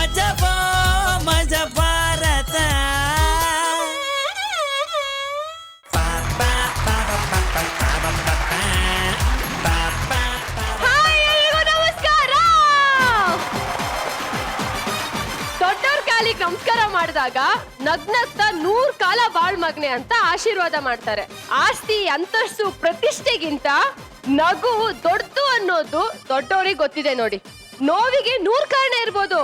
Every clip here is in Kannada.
ಮಜಾ ಭಾರತ. ನಮಸ್ಕಾರ ಮಾಡಿದಾಗ ನಗ್ನಗ್ತಾ 100 ಕಾಲ ಬಾಳ್ ಮಗ್ನೆ ಅಂತ ಆಶೀರ್ವಾದ ಮಾಡ್ತಾರೆ. ಆಸ್ತಿ ಅಂತಸ್ತು ಪ್ರತಿಷ್ಠೆಗಿಂತ ನಗು ದೊಡ್ಡದು ಅನ್ನೋದು ದೊಡ್ಡವರಿಗೆ ಗೊತ್ತಿದೆ ನೋಡಿ. ನೋವಿಗೆ 100 ಕಾರಣ ಇರ್ಬೋದು,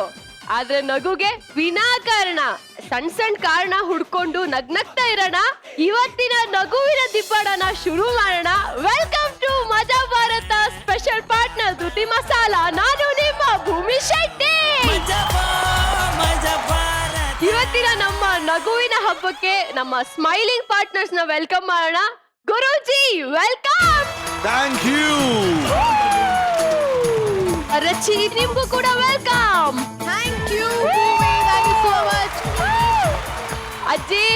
ಆದ್ರೆ ನಗುಗೆ ವಿನಾಕಾರಣ ಸಣ್ಣ ಕಾರಣ ಹುಡ್ಕೊಂಡು ನಗ್ನಗ್ತಾ ಇರೋಣ. ಇವತ್ತಿನ ನಗುವಿನ ದಿಬ್ಬಡನ ಶುರು ಮಾಡೋಣ. ವೆಲ್ಕಮ್ ಟು ಮಜಾ ಭಾರತ ಸ್ಪೆಷಲ್ ಪಾರ್ಟ್ನರ್ ಧೃತಿ ಮಸಾಲಾ. ನಾನು ನಿಮ್ಮ ಭೂಮಿ ಶೆಟ್ಟಿ. ಇವತ್ತಿನ ನಮ್ಮ ನಗುವಿನ ಹಬ್ಬಕ್ಕೆ ನಮ್ಮ ಸ್ಮೈಲಿಂಗ್ ಪಾರ್ಟ್ನರ್ಸ್ ನ ವೆಲ್ಕಮ್ ಮಾಡೋಣ. Guruji welcome. Thank you. Rachi ನಿಮ್ಗೂ ಕೂಡ welcome. Thank you so much. ಅಜ್ಜಿ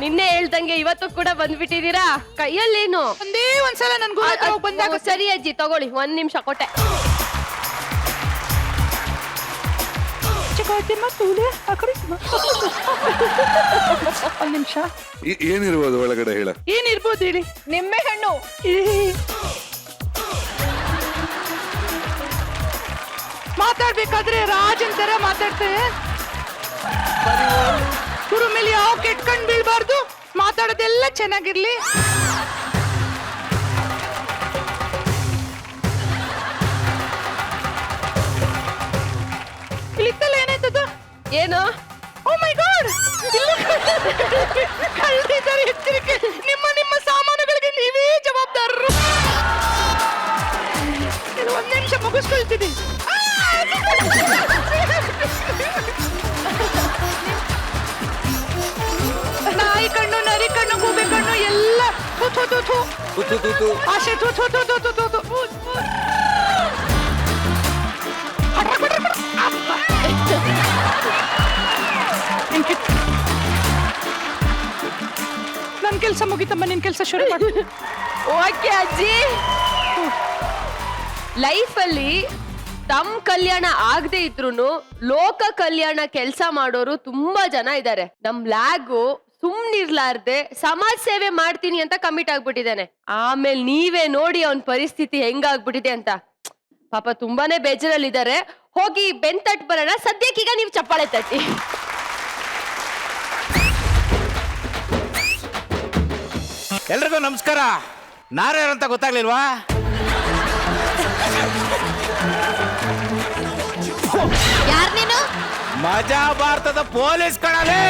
ನಿನ್ನೆ ಹೇಳ್ದಂಗೆ ಇವತ್ತು ಕೂಡ ಬಂದ್ಬಿಟ್ಟಿದೀರಾ. ಕೈಯಲ್ಲೇನು ಒಂದೇ ಒಂದ್ಸಲ ನನ್ ಗುರು ಬಂದಾಗ. ಸರಿ ಅಜ್ಜಿ ತಗೊಳ್ಳಿ, 1 ನಿಮಿಷ ಕೊಟ್ಟೆ. ಒಂದ್ ನಿಮಿಷ ಏನಿರ್ಬೋದು ಒಳಗಡೆ ಹೇಳ. ಏನಿರ್ಬೋದು ಹೇಳಿ. ನಿಂಬೆ ಹಣ್ಣು. ಮಾತಾಡ್ಬೇಕಾದ್ರೆ ರಾಜನ್ ತರ ಮಾತಾಡ್ತಾರೆ. ಗುರು ಮೇಲೆ ಯಾವ ಕೆಟ್ಟ ಕಣ್ ಬೀಳ್ಬಾರ್ದು. ಮಾತಾಡೋದೆಲ್ಲ ಚೆನ್ನಾಗಿರ್ಲಿ. ಇಲ್ಲಿತ್ತಲ್ಲ ಏನಾಯ್ತದು? ಏನು? ಓ ಮೈ ಗಾಡ್, ಕಳ್ದಿದ್ದಾರೆ. ಎಚ್ಚರಿಕೆ, ನಿಮ್ಮ ಸಾಮಾನುಗಳಿಗೆ ನೀವೇ ಜವಾಬ್ದಾರರು. 1 ನಿಮಿಷ ಮುಗಿಸ್ಕೊಳ್ತೀನಿ. ನಾಯಿ ಕಣ್ಣು, ನರಿ ಕಣ್ಣು, ಗೂಬೆ ಕಣ್ಣು ಎಲ್ಲ ಆಶೆ ನನ್ ಕೆಲ್ಸ ಮುಗಿತಮ್ಮ, ನಿನ್ ಕೆಲ್ಸ ಶುರು ಮಾಡು. ಓಕೆ ಅಜ್ಜಿ. ಲೈಫಲ್ಲಿ ತಮ್ಮ ಕಲ್ಯಾಣ ಆಗದೆ ಇದ್ರು ಲೋಕ ಕಲ್ಯಾಣ ಕೆಲಸ ಮಾಡೋರು ತುಂಬಾ ಜನ ಇದ್ದಾರೆ. ನಮ್ ಲ್ಯಾಗು ಸುಮ್ನಿರ್ಲಾರ್ದೆ ಸಮಾಜ ಸೇವೆ ಮಾಡ್ತೀನಿ ಅಂತ ಕಮಿಟ್ ಆಗ್ಬಿಟ್ಟಿದ್ದಾನೆ. ಆಮೇಲೆ ನೀವೇ ನೋಡಿ ಅವನ್ ಪರಿಸ್ಥಿತಿ ಹೆಂಗಾಗ್ಬಿಟ್ಟಿದೆ ಅಂತ. ಪಾಪ ತುಂಬಾನೇ ಬೇಜಾರಲ್ಲಿದ್ದಾರೆ. ಹೋಗಿ ಬೆಂತಟ್ ಬರೋಣ. ಸದ್ಯಕ್ಕೀಗ ನೀವು ಚಪ್ಪಾಳೆ ತಟ್ಟಿ. ಎಲ್ರಿಗೂ ನಮಸ್ಕಾರ. ನಾರ್ಯಾರಂತ ಗೊತ್ತಾಗ್ಲಿಲ್ವಾ? ಯಾರ್ ನೀನು? ಮಜಾ ಭಾರತದ ಪೊಲೀಸ್ ಕಣಲೇ.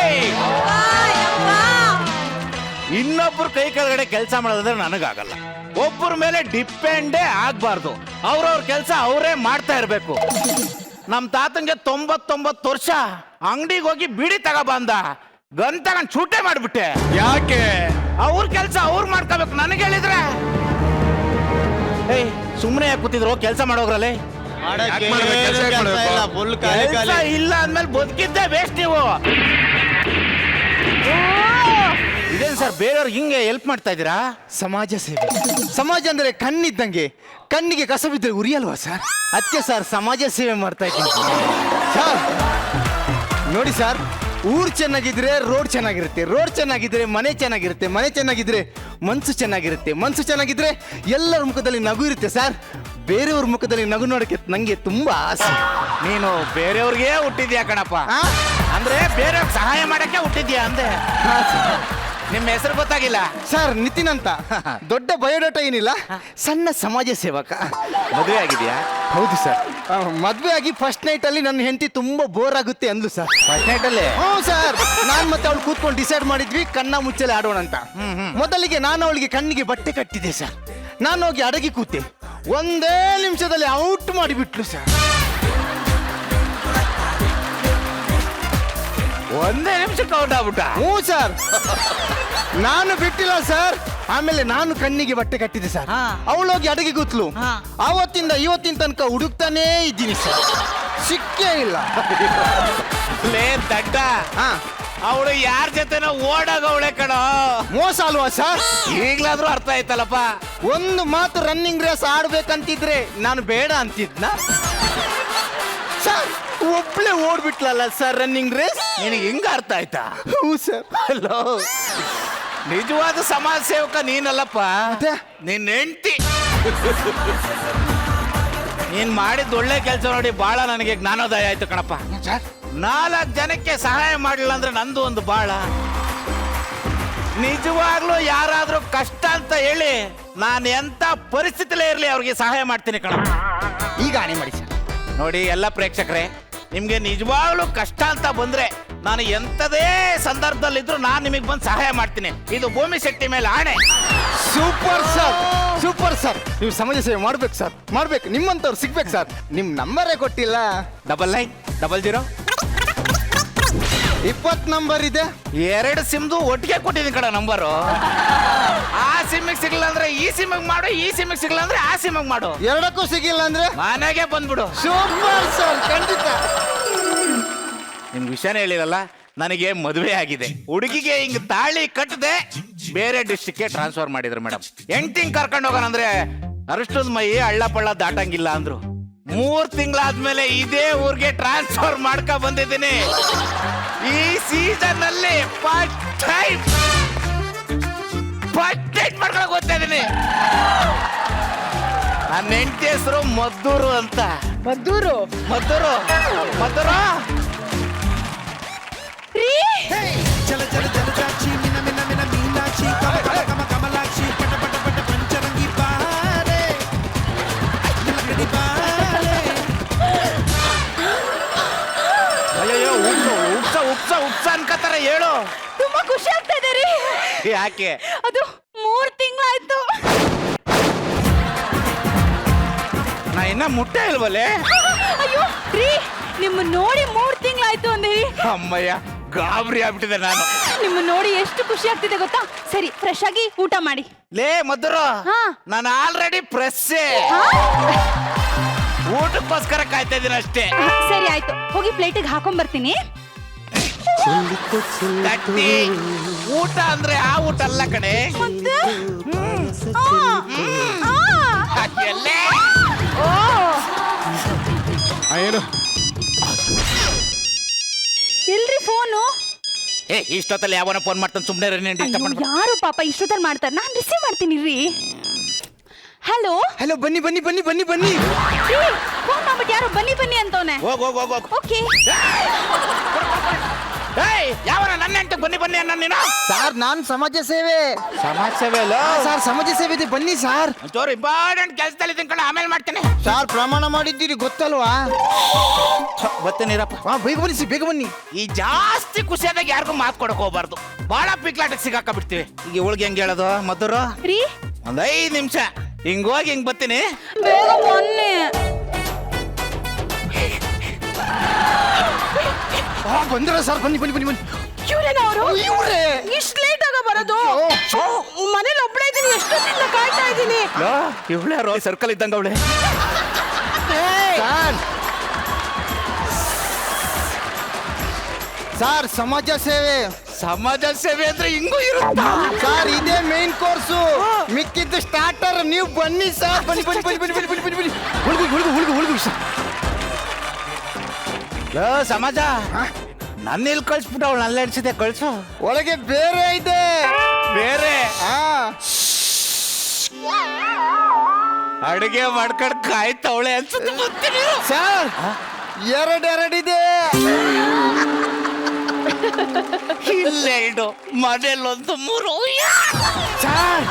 ಇನ್ನೊಬ್ರು ಕೈ ಕೆಳಗಡೆ ಕೆಲಸ ಮಾಡೋದಂದ್ರೆ ನನಗಾಗಲ್ಲ. ಒಬ್ಬರ ಮೇಲೆ ಡಿಪೆಂಡೇ ಆಗ್ಬಾರ್ದು. ಅವ್ರವ್ರ ಕೆಲಸ ಅವರೇ ಮಾಡ್ತಾ ಇರ್ಬೇಕು. ನಮ್ ತಾತಂಗೆ 99 ವರ್ಷ. ಅಂಗಡಿಗೆ ಹೋಗಿ ಬಿಡಿ ತಗೊಬಂದ, ಗನ್ ತಗೊಂಡ್ ಶೂಟೇ ಮಾಡ್ಬಿಟ್ಟೆ. ಯಾಕೆ? ಅವ್ರ ಕೆಲಸ ಅವ್ರು ಮಾಡ್ಕೋಬೇಕು. ನನಗೆ ಹೇಳಿದ್ರೆ ಏಯ್ ಸುಮ್ಮನೆ ಯಾಕೆ ಕೂತಿದ್ರು? ಕೆಲಸ ಮಾಡೋಗ್ರಲ್ಲಿ. ಕೆಲಸ ಇಲ್ಲ ಅಂದ್ಮೇಲೆ ಬದುಕಿದ್ದೆ ವೇಸ್ಟ್ ನೀವು. ಇದೇನು ಸರ್ ಬೇರೆಯವ್ರಿಗೆ ಹಿಂಗೆ ಹೆಲ್ಪ್ ಮಾಡ್ತಾ ಇದ್ದೀರಾ? ಸಮಾಜ ಸೇವೆ. ಸಮಾಜ ಅಂದ್ರೆ ಕಣ್ಣಿದ್ದಂಗೆ. ಕಣ್ಣಿಗೆ ಕಸ ಬಿದ್ದರೆ ಉರಿಯಲ್ವಾ ಸರ್? ಅದಕ್ಕೆ ಸರ್ ಸಮಾಜ ಸೇವೆ ಮಾಡ್ತಾ ಇದ್ದೀನಿ ಸರ್. ನೋಡಿ ಸರ್, ಊರು ಚೆನ್ನಾಗಿದ್ರೆ ರೋಡ್ ಚೆನ್ನಾಗಿರುತ್ತೆ, ರೋಡ್ ಚೆನ್ನಾಗಿದ್ರೆ ಮನೆ ಚೆನ್ನಾಗಿರುತ್ತೆ, ಮನೆ ಚೆನ್ನಾಗಿದ್ರೆ ಮನ್ಸು ಚೆನ್ನಾಗಿರುತ್ತೆ, ಮನ್ಸು ಚೆನ್ನಾಗಿದ್ರೆ ಎಲ್ಲರ ಮುಖದಲ್ಲಿ ನಗು ಇರುತ್ತೆ ಸರ್. ಬೇರೆಯವ್ರ ಮುಖದಲ್ಲಿ ನಗು ನೋಡಕ್ಕೆ ನಂಗೆ ತುಂಬಾ ಆಸೆ. ನೀನು ಬೇರೆಯವ್ರಿಗೆ ಹುಟ್ಟಿದ್ಯಾ ಕಣಪ್ಪ. ಅಂದ್ರೆ ಬೇರೆಯವ್ರಿಗೆ ಸಹಾಯ ಮಾಡಕ್ಕೆ ಹುಟ್ಟಿದ್ಯಾ ಅಂದೆ. ನಿಮ್ಮ ಹೆಸರು ಗೊತ್ತಾಗಿಲ್ಲ ಸರ್? ನಿತಿನ್ ಅಂತ. ದೊಡ್ಡ ಬಯೋಡಾಟಾ ಏನಿಲ್ಲ, ಸಣ್ಣ ಸಮಾಜ ಸೇವಕ. ಮದುವೆ ಆಗಿದ್ಯಾ? ಹೌದು ಸರ್. ಮದ್ವೆ ಆಗಿ ಫಸ್ಟ್ ನೈಟ್ ಅಲ್ಲಿ ನನ್ನ ಹೆಂಡತಿ ತುಂಬಾ ಬೋರ್ ಆಗುತ್ತೆ ಅಂದ್ಲು ಸರ್. ಫಸ್ಟ್ ನೈಟ್ ಅಲ್ಲಿ? ಹ್ಞೂ ಸರ್. ನಾನ್ ಮತ್ತೆ ಅವಳು ಕೂತ್ಕೊಂಡು ಡಿಸೈಡ್ ಮಾಡಿದ್ವಿ ಕಣ್ಣ ಮುಚ್ಚಲೆ ಆಡೋಣ ಅಂತ. ಮೊದಲಿಗೆ ನಾನು ಅವಳಿಗೆ ಕಣ್ಣಿಗೆ ಬಟ್ಟೆ ಕಟ್ಟಿದೆ ಸರ್. ನಾನು ಹೋಗಿ ಅಡಗಿ ಕೂತೆ. 1 ನಿಮಿಷದಲ್ಲಿ ಔಟ್ ಮಾಡಿಬಿಟ್ಲು ಸರ್. 1 ನಿಮಿಷಕ್ಕೆ ಔಟ್ ಆಗ್ಬಿಟ್ಟ? ಹ್ಞೂ ಸರ್. ನಾನು ಬಿಟ್ಟಿಲ್ಲ ಸರ್. ಆಮೇಲೆ ನಾನು ಕಣ್ಣಿಗೆ ಬಟ್ಟೆ ಕಟ್ಟಿದೆ ಸರ್. ಅವಳೋಗಿ ಅಡಗಿ ಕೂತ್ಲು. ಆವತ್ತಿಂದ ಇವತ್ತಿನ ತನಕ ಹುಡುಕ್ತಾನೇ ಇದ್ದೀನಿ ಸರ್, ಸಿಕ್ಕೇ ಇಲ್ಲ. ಲೇ ದಡ್ಡ, ಅವಳು ಯಾರ ಜೊತೆನೋ ಓಡಾಗವಳೆ ಕಣೋ. ಮೋಸ ಅಲ್ವಾ ಸರ್? ಈಗ್ಲಾದ್ರೂ ಅರ್ಥ ಆಯ್ತಲ್ಲಪ್ಪ. ಒಂದು ಮಾತು ರನ್ನಿಂಗ್ ರೇಸ್ ಆಡ್ಬೇಕಂತಿದ್ರೆ ನಾನು ಬೇಡ ಅಂತಿದ್ನ ಸರ್. ಒಬ್ಳೆ ಓಡ್ಬಿಟ್ಲಲ್ಲ ಸರ್ ರನ್ನಿಂಗ್ ರೇಸ್. ನಿನಗೆ ಹಿಂಗ ಅರ್ಥ ಆಯ್ತಾ? ಹ್ಞೂ ಸರ್. ಹಲೋ, ನಿಜವಾದ ಸಮಾಜ ಸೇವಕ ನೀನಲ್ಲಪ್ಪ, ಮತ್ತೆ? ನಿನ್ನ ಹೆಂಡತಿ. ನೀನ್ ಮಾಡಿದ ಒಳ್ಳೆ ಕೆಲಸ ನೋಡಿ ಬಹಳ ನನಗೆ ಜ್ಞಾನೋದಯ ಆಯ್ತು ಕಣಪ್ಪ. 4 ಜನಕ್ಕೆ ಸಹಾಯ ಮಾಡಲಿಲ್ಲ ಅಂದ್ರೆ ನಂದು ಒಂದು ಬಾಳ. ನಿಜವಾಗ್ಲೂ ಯಾರಾದ್ರೂ ಕಷ್ಟ ಅಂತ ಹೇಳಿ ನಾನು ಎಂತ ಪರಿಸ್ಥಿತಿಲೇ ಇರ್ಲಿ ಅವ್ರಿಗೆ ಸಹಾಯ ಮಾಡ್ತೀನಿ ಕಣಪ್ಪ. ಈಗ ಆಣೆ ಮಾಡಿ ಸರ್. ನೋಡಿ ಎಲ್ಲ ಪ್ರೇಕ್ಷಕರೇ, ನಿಮ್ಗೆ ನಿಜವಾಗ್ಲೂ ಕಷ್ಟ ಅಂತ ಬಂದ್ರೆ ನಾನು ಎಂತದೇ ಸಂದರ್ಭದಲ್ಲಿದ್ರು ನಾನು ನಿಮಗೆ ಬಂದು ಸಹಾಯ ಮಾಡ್ತೀನಿ. ಇದು ಭೂಮಿ ಶೆಟ್ಟಿ ಮೇಲೆ ಆಣೆ. Super sir, super sir. ನೀವು ಸಮಾಜ ಸೇವೆ ಮಾಡ್ಬೇಕು ಸರ್, ಮಾಡ್ಬೇಕು. ನಿಮ್ಮಂತವ್ರು ಸಿಗ್ಬೇಕು ಸರ್. ನಿಮ್ ನಂಬರೇ ಕೊಟ್ಟಿಲ್ಲ. 9900 20 ನಂಬರ್ ಇದೆ. 2 ಸಿಮ್ದು ಒಟ್ಟಿಗೆ ಕೊಟ್ಟಿದ್ದೀನಿ ಕಣ ನಂಬರು. ಆ ಸಿಮ್ಮಿಗೆ ಸಿಗ್ಲಿಲ್ಲ ಅಂದ್ರೆ ಈ ಸಿಮ್ಮಿಗೆ ಮಾಡು, ಈ ಸಿಮ್ಮಿಗೆ ಸಿಗ್ಲಿಲ್ಲ ಅಂದ್ರೆ ಆ ಸಿಮ್ಮಿಗೆ ಮಾಡು. ಎರಡಕ್ಕೂ ಸಿಗಿಲ್ಲ ಅಂದ್ರೆ ಮನೆಗೆ ಬಂದ್ಬಿಡು. ಸೂಪರ್ ಸರ್, ಖಂಡಿತ. ನಿಮ್ಗೆ ವಿಷಯನೇ ಹೇಳಿರಲ್ಲ, ನನಗೆ ಮದುವೆ ಆಗಿದೆ. ಹುಡುಗಿಗೆ ಹಿಂಗ್ ತಾಳಿ ಕಟ್ಟದೆ ಬೇರೆ ಡಿಸ್ಟ್ರಿಕ್ಗೆ ಟ್ರಾನ್ಸ್ಫರ್ ಮಾಡಿದ್ರು ಮೇಡಮ್. ಹೆಂಡ್ತಿಂಗ್ ಕರ್ಕೊಂಡು ಹೋಗೋಣ ಅಂದ್ರೆ ಅರಷ್ಟದ ಮೈ ಹಳ್ಳ ಪಳ್ಳ ದಾಟಂಗಿಲ್ಲ ಅಂದ್ರು. 3 ತಿಂಗಳಾದ್ಮೇಲೆ ಇದೇ ಊರ್ಗೆ ಟ್ರಾನ್ಸ್ಫರ್ ಮಾಡ್ಕ ಬಂದಿದ್ದೀನಿ. ಈ ಸೀಸನ್ ಅಲ್ಲಿ ಫಸ್ಟ್ ಟೈಮ್ ಮಾಡ್ಕೊಳಕ್ ಹೋಗ್ತಾ ಇದೀನಿ. ನನ್ನ ಹೆಂಡತಿ ಹೆಸರು ಮದ್ದೂರು ಅಂತ. ಮದ್ದೂರು ಮದ್ದೂರು ಮದ್ದೂರು ಚಲ ಚಲ ಚಲ ಚಾಚಿ ಮಿನ ಮಿನ ಮಿನ ಮೀನಾಕ್ಷಿ ಕಮ ಕಮ ಕಮ ಕಮಲಾಕ್ಷಿ ಪಟ ಪಟ ಪಟ ಪಂಚರಂಗಿ ಬಾರೆ ನಿಲಕಡಿ ಬಾರೆ. ಅಯ್ಯೋ ಉಪ್ಸ ಉಪ್ಸ ಉಪ್ಸ ಅನ್ಕತ್ತಾರ. ಹೇಳು. ತುಂಬಾ ಖುಷಿ ಆಗ್ತಾ ಇದೆ ರೀ. ಯಾಕೆ? ಅದು 3 ತಿಂಗಳಾಯ್ತು. ನಾ ಇನ್ನ ಮುಟ್ಟೆ ಇಲ್ವಲ್ಲೇ. ಅಯ್ಯೋ ರೀ, ನಿಮ್ಮ ನೋಡಿ 3 ತಿಂಗಳಾಯ್ತು ಅಂದ್ರಿ. ಅಮ್ಮಯ್ಯ, ಗಾಬರಿ ಆಗ್ಬಿಟ್ಟಿದೆ ನಾನು. ನಿಮ್ಮ ನೋಡಿ ಎಷ್ಟು ಖುಷಿ ಆಗ್ತಿದೆ ಗೊತ್ತಾ. ಸರಿ, ಫ್ರೆಶ್ ಆಗಿ ಊಟ ಮಾಡಿ. ಲೇ ಮದ್ದೂರು, ಹಾ. ನಾನು ಆಲ್ರೆಡಿ ಪ್ರೆಸ್ಸೇ. ಊಟಕ್ಕೋಸ್ಕರ ಕಾಯ್ತಾ ಇದ್ದೀನಿ ಅಷ್ಟೇ. ಸರಿ ಆಯ್ತು, ಹೋಗಿ ಪ್ಲೇಟಿಗೆ ಹಾಕೊಂಡ್ ಬರ್ತೀನಿ. ತಟ್ಟಿ. ಊಟ ಅಂದ್ರೆ ಆ ಊಟ ಅಲ್ಲ ಕಣೆ. ಮತ್ತೆ? ಎಲ್ಲೇ? ಏನು ಇಲ್ರಿ ಫೋನು. ಏ, ಇಷ್ಟೊತ್ತಲ್ಲಿ ಯಾವನ ಫೋನ್ ಮಾಡ್ತಾನೆ, ಸುಮ್ಮನೆ ಯಾರು ಪಾಪ ಇಷ್ಟೊತ್ತಲ್ಲಿ ಮಾಡ್ತಾರೆ, ನಾನ್ ರಿಸೀವ್ ಮಾಡ್ತೀನಿ ರೀ. ಹಲೋ ಹಲೋ, ಬನ್ನಿ ಬನ್ನಿ ಬನ್ನಿ ಬನ್ನಿ ಬನ್ನಿ. ಫೋನ್ ಮಾಡ್ಬಿಟ್ಟು ಯಾರು ಬನ್ನಿ ಬನ್ನಿ ಅಂತವನೆ. ಹೋಗ್ ಹೋಗ್ ಹೋಗ್ ಹೋಗ್. ಓಕೆ. ಏಯ್, ಯಾವನ ನನ್ನ ಹೆಂಡತಿ ಬನ್ನಿ ಬನ್ನಿ ಅನ್ನ ನೀನು? ಸರ್, ನಾನು ಸಮಾಜ ಸೇವೆ. ಸಮಾಜ ಸೇವೆ ಅಲ್ಲ ಸರ್, ಸಮಾಜ ಸೇವೆ ಇದೆ, ಬನ್ನಿ ಸರ್. ಒಂಚೂರು ಇಂಪಾರ್ಟೆಂಟ್ ಕೆಲಸದಲ್ಲಿ ಇದ್ದೀನಿ ಕಣ, ಆಮೇಲೆ ಮಾಡ್ತೇನೆ. ಸರ್, ಪ್ರಮಾಣ ಮಾಡಿದ್ದೀರಿ ಗೊತ್ತಲ್ವಾ? ಬರ್ತೀನಿರಪ್ಪ. ಬೇಗ ಬನ್ನಿ ಸಿ, ಬೇಗ ಬನ್ನಿ. ಈ ಜಾಸ್ತಿ ಖುಷಿಯಾದಾಗ ಯಾರಿಗೂ ಮಾತು ಕೊಡಕ್ ಹೋಗ್ಬಾರ್ದು. ಬಹಳ ಪಿಕ್ಲಾಟಕ್ಕೆ ಸಿಗಾಕ ಬಿಡ್ತೀವಿ. ಈಗ ಇವಳಿಗೆ ಹೆಂಗ್ ಹೇಳೋದು ಮದ್ದೂರು? ರೀ, ಒಂದ್ 5 ನಿಮಿಷ ಹಿಂಗ್ ಹೋಗಿ ಹಿಂಗ್ ಬರ್ತೀನಿ. ಬೇಗ ಬನ್ನಿ. ಬಂದ್ರ ಸರ್, ಬನ್ನಿ ಬನ್ನಿ ಬನ್ನಿ ಬನ್ನಿ. ಇವ್ರೇನವರು? ಇವ್ರೇ. ಇಷ್ಟು ಲೇಟ್ ಆಗ ಬರೋದು? ಮನೇಲಿ ಒಬ್ಳೆ ಇದೀನಿ, ಎಷ್ಟೊತ್ತಿಂದ ಕಾಯ್ತಾ ಇದ್ದೀನಿ. ಇವಳೆ ಸರ್ಕಲ್ ಇದ್ದಂಗ ಅವಳೆ. ಸರ್, ಸರ್, ಸಮಾಜ ಸೇವೆ. ಸಮಾಜ ಸೇವೆ ಅಂದ್ರೆ ಹಿಂಗೂ ಇರುತ್ತಾ? ಸರ್, ಇದೇ ಮೇನ್ ಕೋರ್ಸು, ಮಿಕ್ಕಿದ್ದು ಸ್ಟಾರ್ಟರ್. ನೀವು ಬನ್ನಿ ಸರ್, ಬನ್ನಿ ಬನ್ನಿ ಬನ್ನಿ ಬನ್ನಿ ಬನ್ನಿ ಬನ್ನಿ ಬನ್ನಿ. ಹುಡುಗು ಹುಡುಗು ಹುಡುಗು ಹುಡುಗು ಸರ್. ಸಮಾಜ ನನ್ನ ಇಲ್ಲಿ ಕಳ್ಸ್ಬಿಟ್ಟು ಅವಳು ನನ್ನ ಎಡ್ಸಿದೆ, ಕಳ್ಸು. ಒಳಗೆ ಬೇರೆ ಇದೆ. ಬೇರೆ ಅಡುಗೆ ಮಾಡ್ಕೊಂಡು ಕಾಯ್ತವಳೆ ಅನ್ಸುತ್ತೆ. ಬರ್ತೀನಿ ಸರ್, ಎರಡೆರಡಿದೆ. ಇಲ್ಲೆರಡು, ಮನೇಲೊಂದು 3. ಸರ್,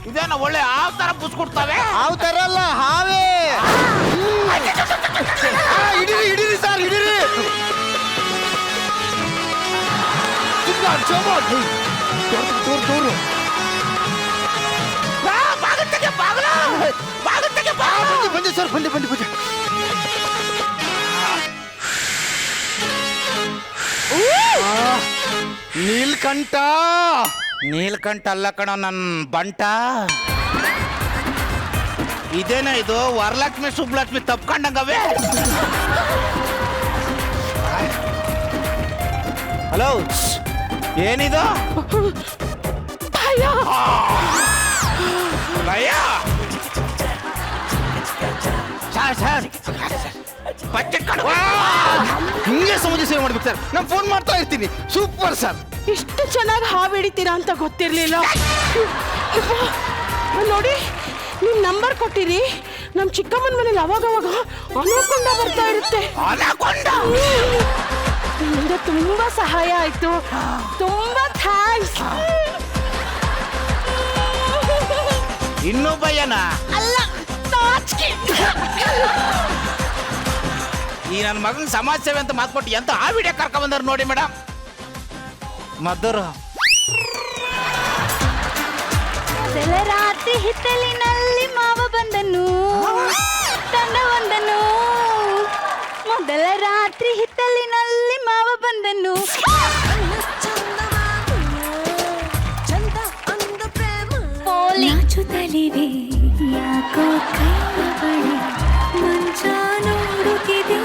ಇದೇನ ಒಳ್ಳೆ ಆ ತರ ಬುಸ್ಕೊಡ್ತಾವೆ. ಅವ್ ತರ ಅಲ್ಲ, ಹಾವೇ. ಹಿಡೀರಿ ಹಿಡೀರಿ ಸರ್, ಹಿಡೀರಿ. ತೋರು ಬಂದೆ ಸರ್, ಬಂದೆ ಬಂದೆ ಬಂದೆ. ನೀಲ್ಕಂಠ. ನೀಲ್ಕಂಠ ಅಲ್ಲ ಕಣ, ನನ್ ಬಂಟ. ಇದೇನ ಇದು ವರಲಕ್ಷ್ಮಿ ಸುಬ್ಲಕ್ಷ್ಮಿ ತಪ್ಕೊಂಡಂಗವೇ. ಹಲೋ, ಏನಿದು? ಭಯ. ಸರ್ ಹಿಂಗೆ ಸಮಾಜ ಸೇವೆ ಮಾಡ್ಬೇಕು ಸರ್. ನಾನು ಫೋನ್ ಮಾಡ್ತಾ ಇರ್ತೀನಿ. Super sir. ಇಷ್ಟು ಚೆನ್ನಾಗಿ ಹಾವು ಹಿಡಿತೀರಾ ಅಂತ ಗೊತ್ತಿರ್ಲಿಲ್ಲ. ನೋಡಿ, ನಿಮ್ ನಂಬರ್ ಕೊಟ್ಟಿರಿ. ನಮ್ ಚಿಕ್ಕಮ್ಮನ ಮನೇಲಿ ಅವಾಗವಾಗ ಅನಕೊಂಡ ಬರ್ತಾ ಇರುತ್ತೆ. ನಿಮ್ಗೆ ತುಂಬಾ ಸಹಾಯ ಆಯ್ತು. ತುಂಬಾ ಥ್ಯಾಂಕ್ಸ್. ಇನ್ನೂ ಭಯನ ಅಲ್ಲ, ನಾಚಿಕೆ. ಈ ನನ್ನ ಮಗನ ಸಮಾಜ ಸೇವೆ ಅಂತ ಮಾತ್ಕೊಟ್ಟು ಎಂತ ಆ ವಿಡಿಯೋ ಕರ್ಕೊಂಡ್ ಬಂದಾರ ನೋಡಿ ಮೇಡಮ್. ಮದ್ದೂರು ರಾತ್ರಿ ಹಿತ್ತಲಿನಲ್ಲಿ ಮಾವ ಬಂದನು, ತಂಡವೊಂದನು. ಮೊದಲ ರಾತ್ರಿ ಹಿತ್ತಲಿನಲ್ಲಿ ಮಾವ ಬಂದನು. ನಾಚುತ್ತಲಿವೆ ಯಾಕೋ ಕೈಯ ಬಳಿ ಮಂಚ ನೋಡುತ್ತಿದೆ.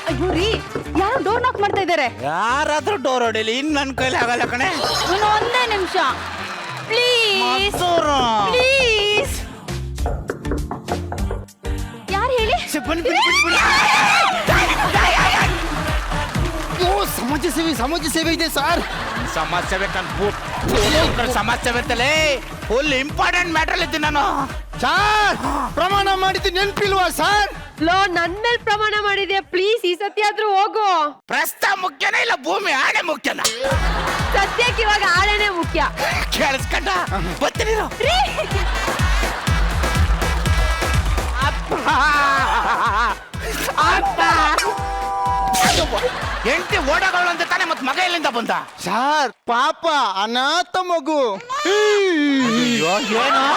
ಅಯ್ಯೋ ರೀ, ಯಾರು ಡೋರ್ ನಾಕ್ ಮಾಡ್ತಾ ಇದ್ದಾರೆ. ಯಾರಾದ್ರೂ ಡೋರ್ ಹೊಡಿಲಿ, ಇನ್ ನನ್ನ ಕೈಲಿ ಆಗಲ್ಲ ಕಣೆ. ಒಂದೇ ನಿಮಿಷ ಪ್ಲೀಸ್ ಮದ್ದೂರು ಪ್ಲೀಸ್. ಯಾರು ಹೇಳಿ? ಸಮಾಜ ಸೇವೆ ಇದೆ ಸರ್. ಸಮಾಜ ಸೇವೆ ಸಮಾಜ ಸೇವೆ ಅಂತಲೇ ಫುಲ್ ಇಂಪಾರ್ಟೆಂಟ್ ಮ್ಯಾಟರ್ ಇದ್ದೀನಿ ನಾನು. ಸರ್ ಪ್ರಮಾಣ ಮಾಡಿದ್ದು ನೆನ್ಪಿಲ್ವಾ ಸರ್? ಲೋ, ನನ್ ಮೇಲೆ ಪ್ರಮಾಣ ಮಾಡಿದ್ಯಾ? ಪ್ಲೀಸ್ ಈ ಸತಿ ಆದ್ರೂ ಹೋಗು. ಪ್ರಸ್ತಾವ ಮುಖ್ಯನ ಇಲ್ಲ ಭೂಮಿ ಆಣೆ ಮುಖ್ಯನ? ಸದ್ಯಕ್ಕೆ ಇವಾಗ ಆಳೆನೆ ಮುಖ್ಯ. ಕೇಳಿಸ್ಕೊಂಡ ಬರ್ತೀನಿ. ಹೆಂಡತಿ ಓಡಗಳು ಅಂತ ತಾನೆ, ಮತ್ ಮಗ ಎಲ್ಲಿಂದ ಬಂದ? ಸರ್ ಪಾಪ ಅನಾಥ ಮಗು. ಏನು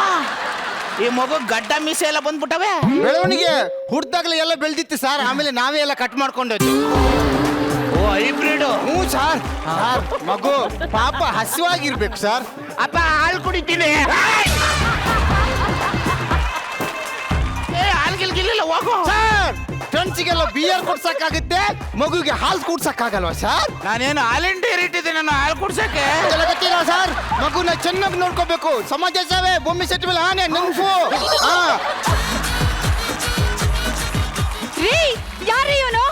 ಈ ಮಗು ಗಡ್ಡ ಮೀಸೆ ಎಲ್ಲ ಬಂದ್ಬಿಟ್ಟವೆ? ಬೆಳವಣಿಗೆ ಹುಡ್ದಾಗ್ಲೇ ಎಲ್ಲ ಬೆಳೆದಿತ್ತು ಸರ್. ಆಮೇಲೆ ನಾವೇ ಎಲ್ಲ ಕಟ್ ಮಾಡ್ಕೊಂಡೋಯ್ತು. ಓ ಹೈಬ್ರಿಡ್. ಹ್ಞೂ ಸರ್. ಸರ್ ಮಗು ಪಾಪ ಹಸಿವಾಗಿರ್ಬೇಕು ಸರ್. ಅಪ್ಪ ಹಾಲು ಕುಡಿತೀನಿ. ಹಾಲ್ಗಿಲ್ಗಿಲ್ಲ ಹೋಗು. ಸರ್ ಫ್ರೆಂಡ್ಸಿಗೆಲ್ಲ ಬಿಯರ್ ಕೊಡ್ಸಕ್ಕಾಗುತ್ತೆ, ಮಗುಗೆ ಹಾಲು ಕುಡ್ಸಕ್ಕಾಗಲ್ವಾ ಸರ್? ನಾನೇನು ಹಾಲಿನ ಡೈರಿ ಇಟ್ಟಿದ್ದೀನಿ, ನಾನು ಹಾಲು ಕುಡ್ಸಕ್ಕೆ. ಗೊತ್ತಿಲ್ಲ ಸರ್. ಮಗುನ ಚೆನ್ನಾಗಿ ನೋಡ್ಕೋಬೇಕು. ಸಮಾಜ ಸೇವೆ ಭೂಮಿ ಸೆಟ್ ಮೇಲೆ ಆನೆ ನೆನಪು. ರೀ, ಯಾರು ಇವನು?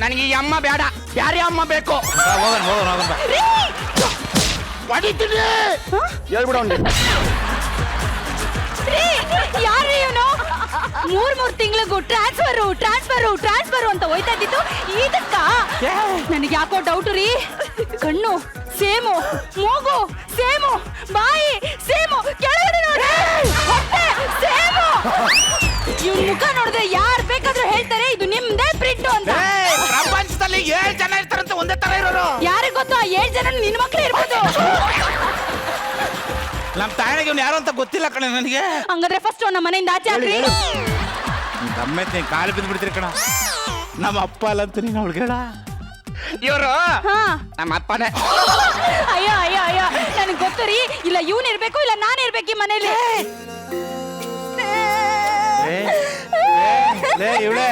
ನನಗೆ ಈ ಅಮ್ಮ ಬೇಡ, ಯಾರೇ ಅಮ್ಮ ಬೇಕು. ಹೊಡಿತೀನಿ. ಹೇಳ್ಬಿಡ ಯಾರು ಇವನು? ಮೂರ್ ತಿಂಗಳಿಗೂ ಟ್ರಾನ್ಸ್ಫರ್ ಅಂತ ಹೋಯ್ತಾ ಇದ್ದಿತ್ತು. ಇದಕ್ಕ ನನಗೆ ಯಾಕೋ ಡೌಟ್ ರೀ. ಕಣ್ಣು ಸೇಮು, ಮೂಗು ಸೇಮು, ಬಾಯಿ ಸೇಮು, ಕೆಳಗಡೆ ನೋಡಿ ಹೊಟ್ಟೆ ಸೇಮು. ಇವ್ನ ಮುಖ ನೋಡಿದ್ರೆ ಯಾರು ಬೇಕಾದ್ರೂ ಹೇಳ್ತಾರೆ ಇದು ನಿಮ್ದೇ ಪ್ರಿಂಟ್ ಅಂತ. ಪ್ರಪಂಚದಲ್ಲಿ 7 ಜನ ಇರ್ತಾರಂತ ಒಂದೇ ತರ ಇರೋರು. ಯಾರಿಗ್ ಗೊತ್ತು? ಆ 7 ಜನ ನಿನ್ ಮಕ್ಳು ಇರ್ಬೋದು. ನಮ್ ತಾಯಿಗೆ ಇವ್ನು ಯಾರು ಅಂತ ಗೊತ್ತಿಲ್ಲ ಕಣ ನನಗೆ. ಹಂಗಾದ್ರೆ ಫಸ್ಟ್ ನಮ್ಮ ಮನೆಯಿಂದ ಆಚೆ ಹಾಕ್ರಿ. ಗಮ್ಮತ್ ಕಾಲು ಬಿದ್ದು ಬಿಡ್ತೀರಿ ಕಣ. ನಮ್ಮ ಅಪ್ಪ ಅಲ್ಲ ಅಂತ ನೀನು ಅವಳಿಗೆ ಹೇಳ. ಇವರು ಹಾ, ನಮ್ಮ ಅಪ್ಪನೇ. ಅಯ್ಯೋ ಅಯ್ಯೋ ಅಯ್ಯೋ, ನನಗೆ ಗೊತ್ತು ರೀ. ಇಲ್ಲ ಇವ್ನು ಇರ್ಬೇಕು, ಇಲ್ಲ ನಾನು ಇರ್ಬೇಕು ಈ ಮನೇಲಿ. ಇವಳೆ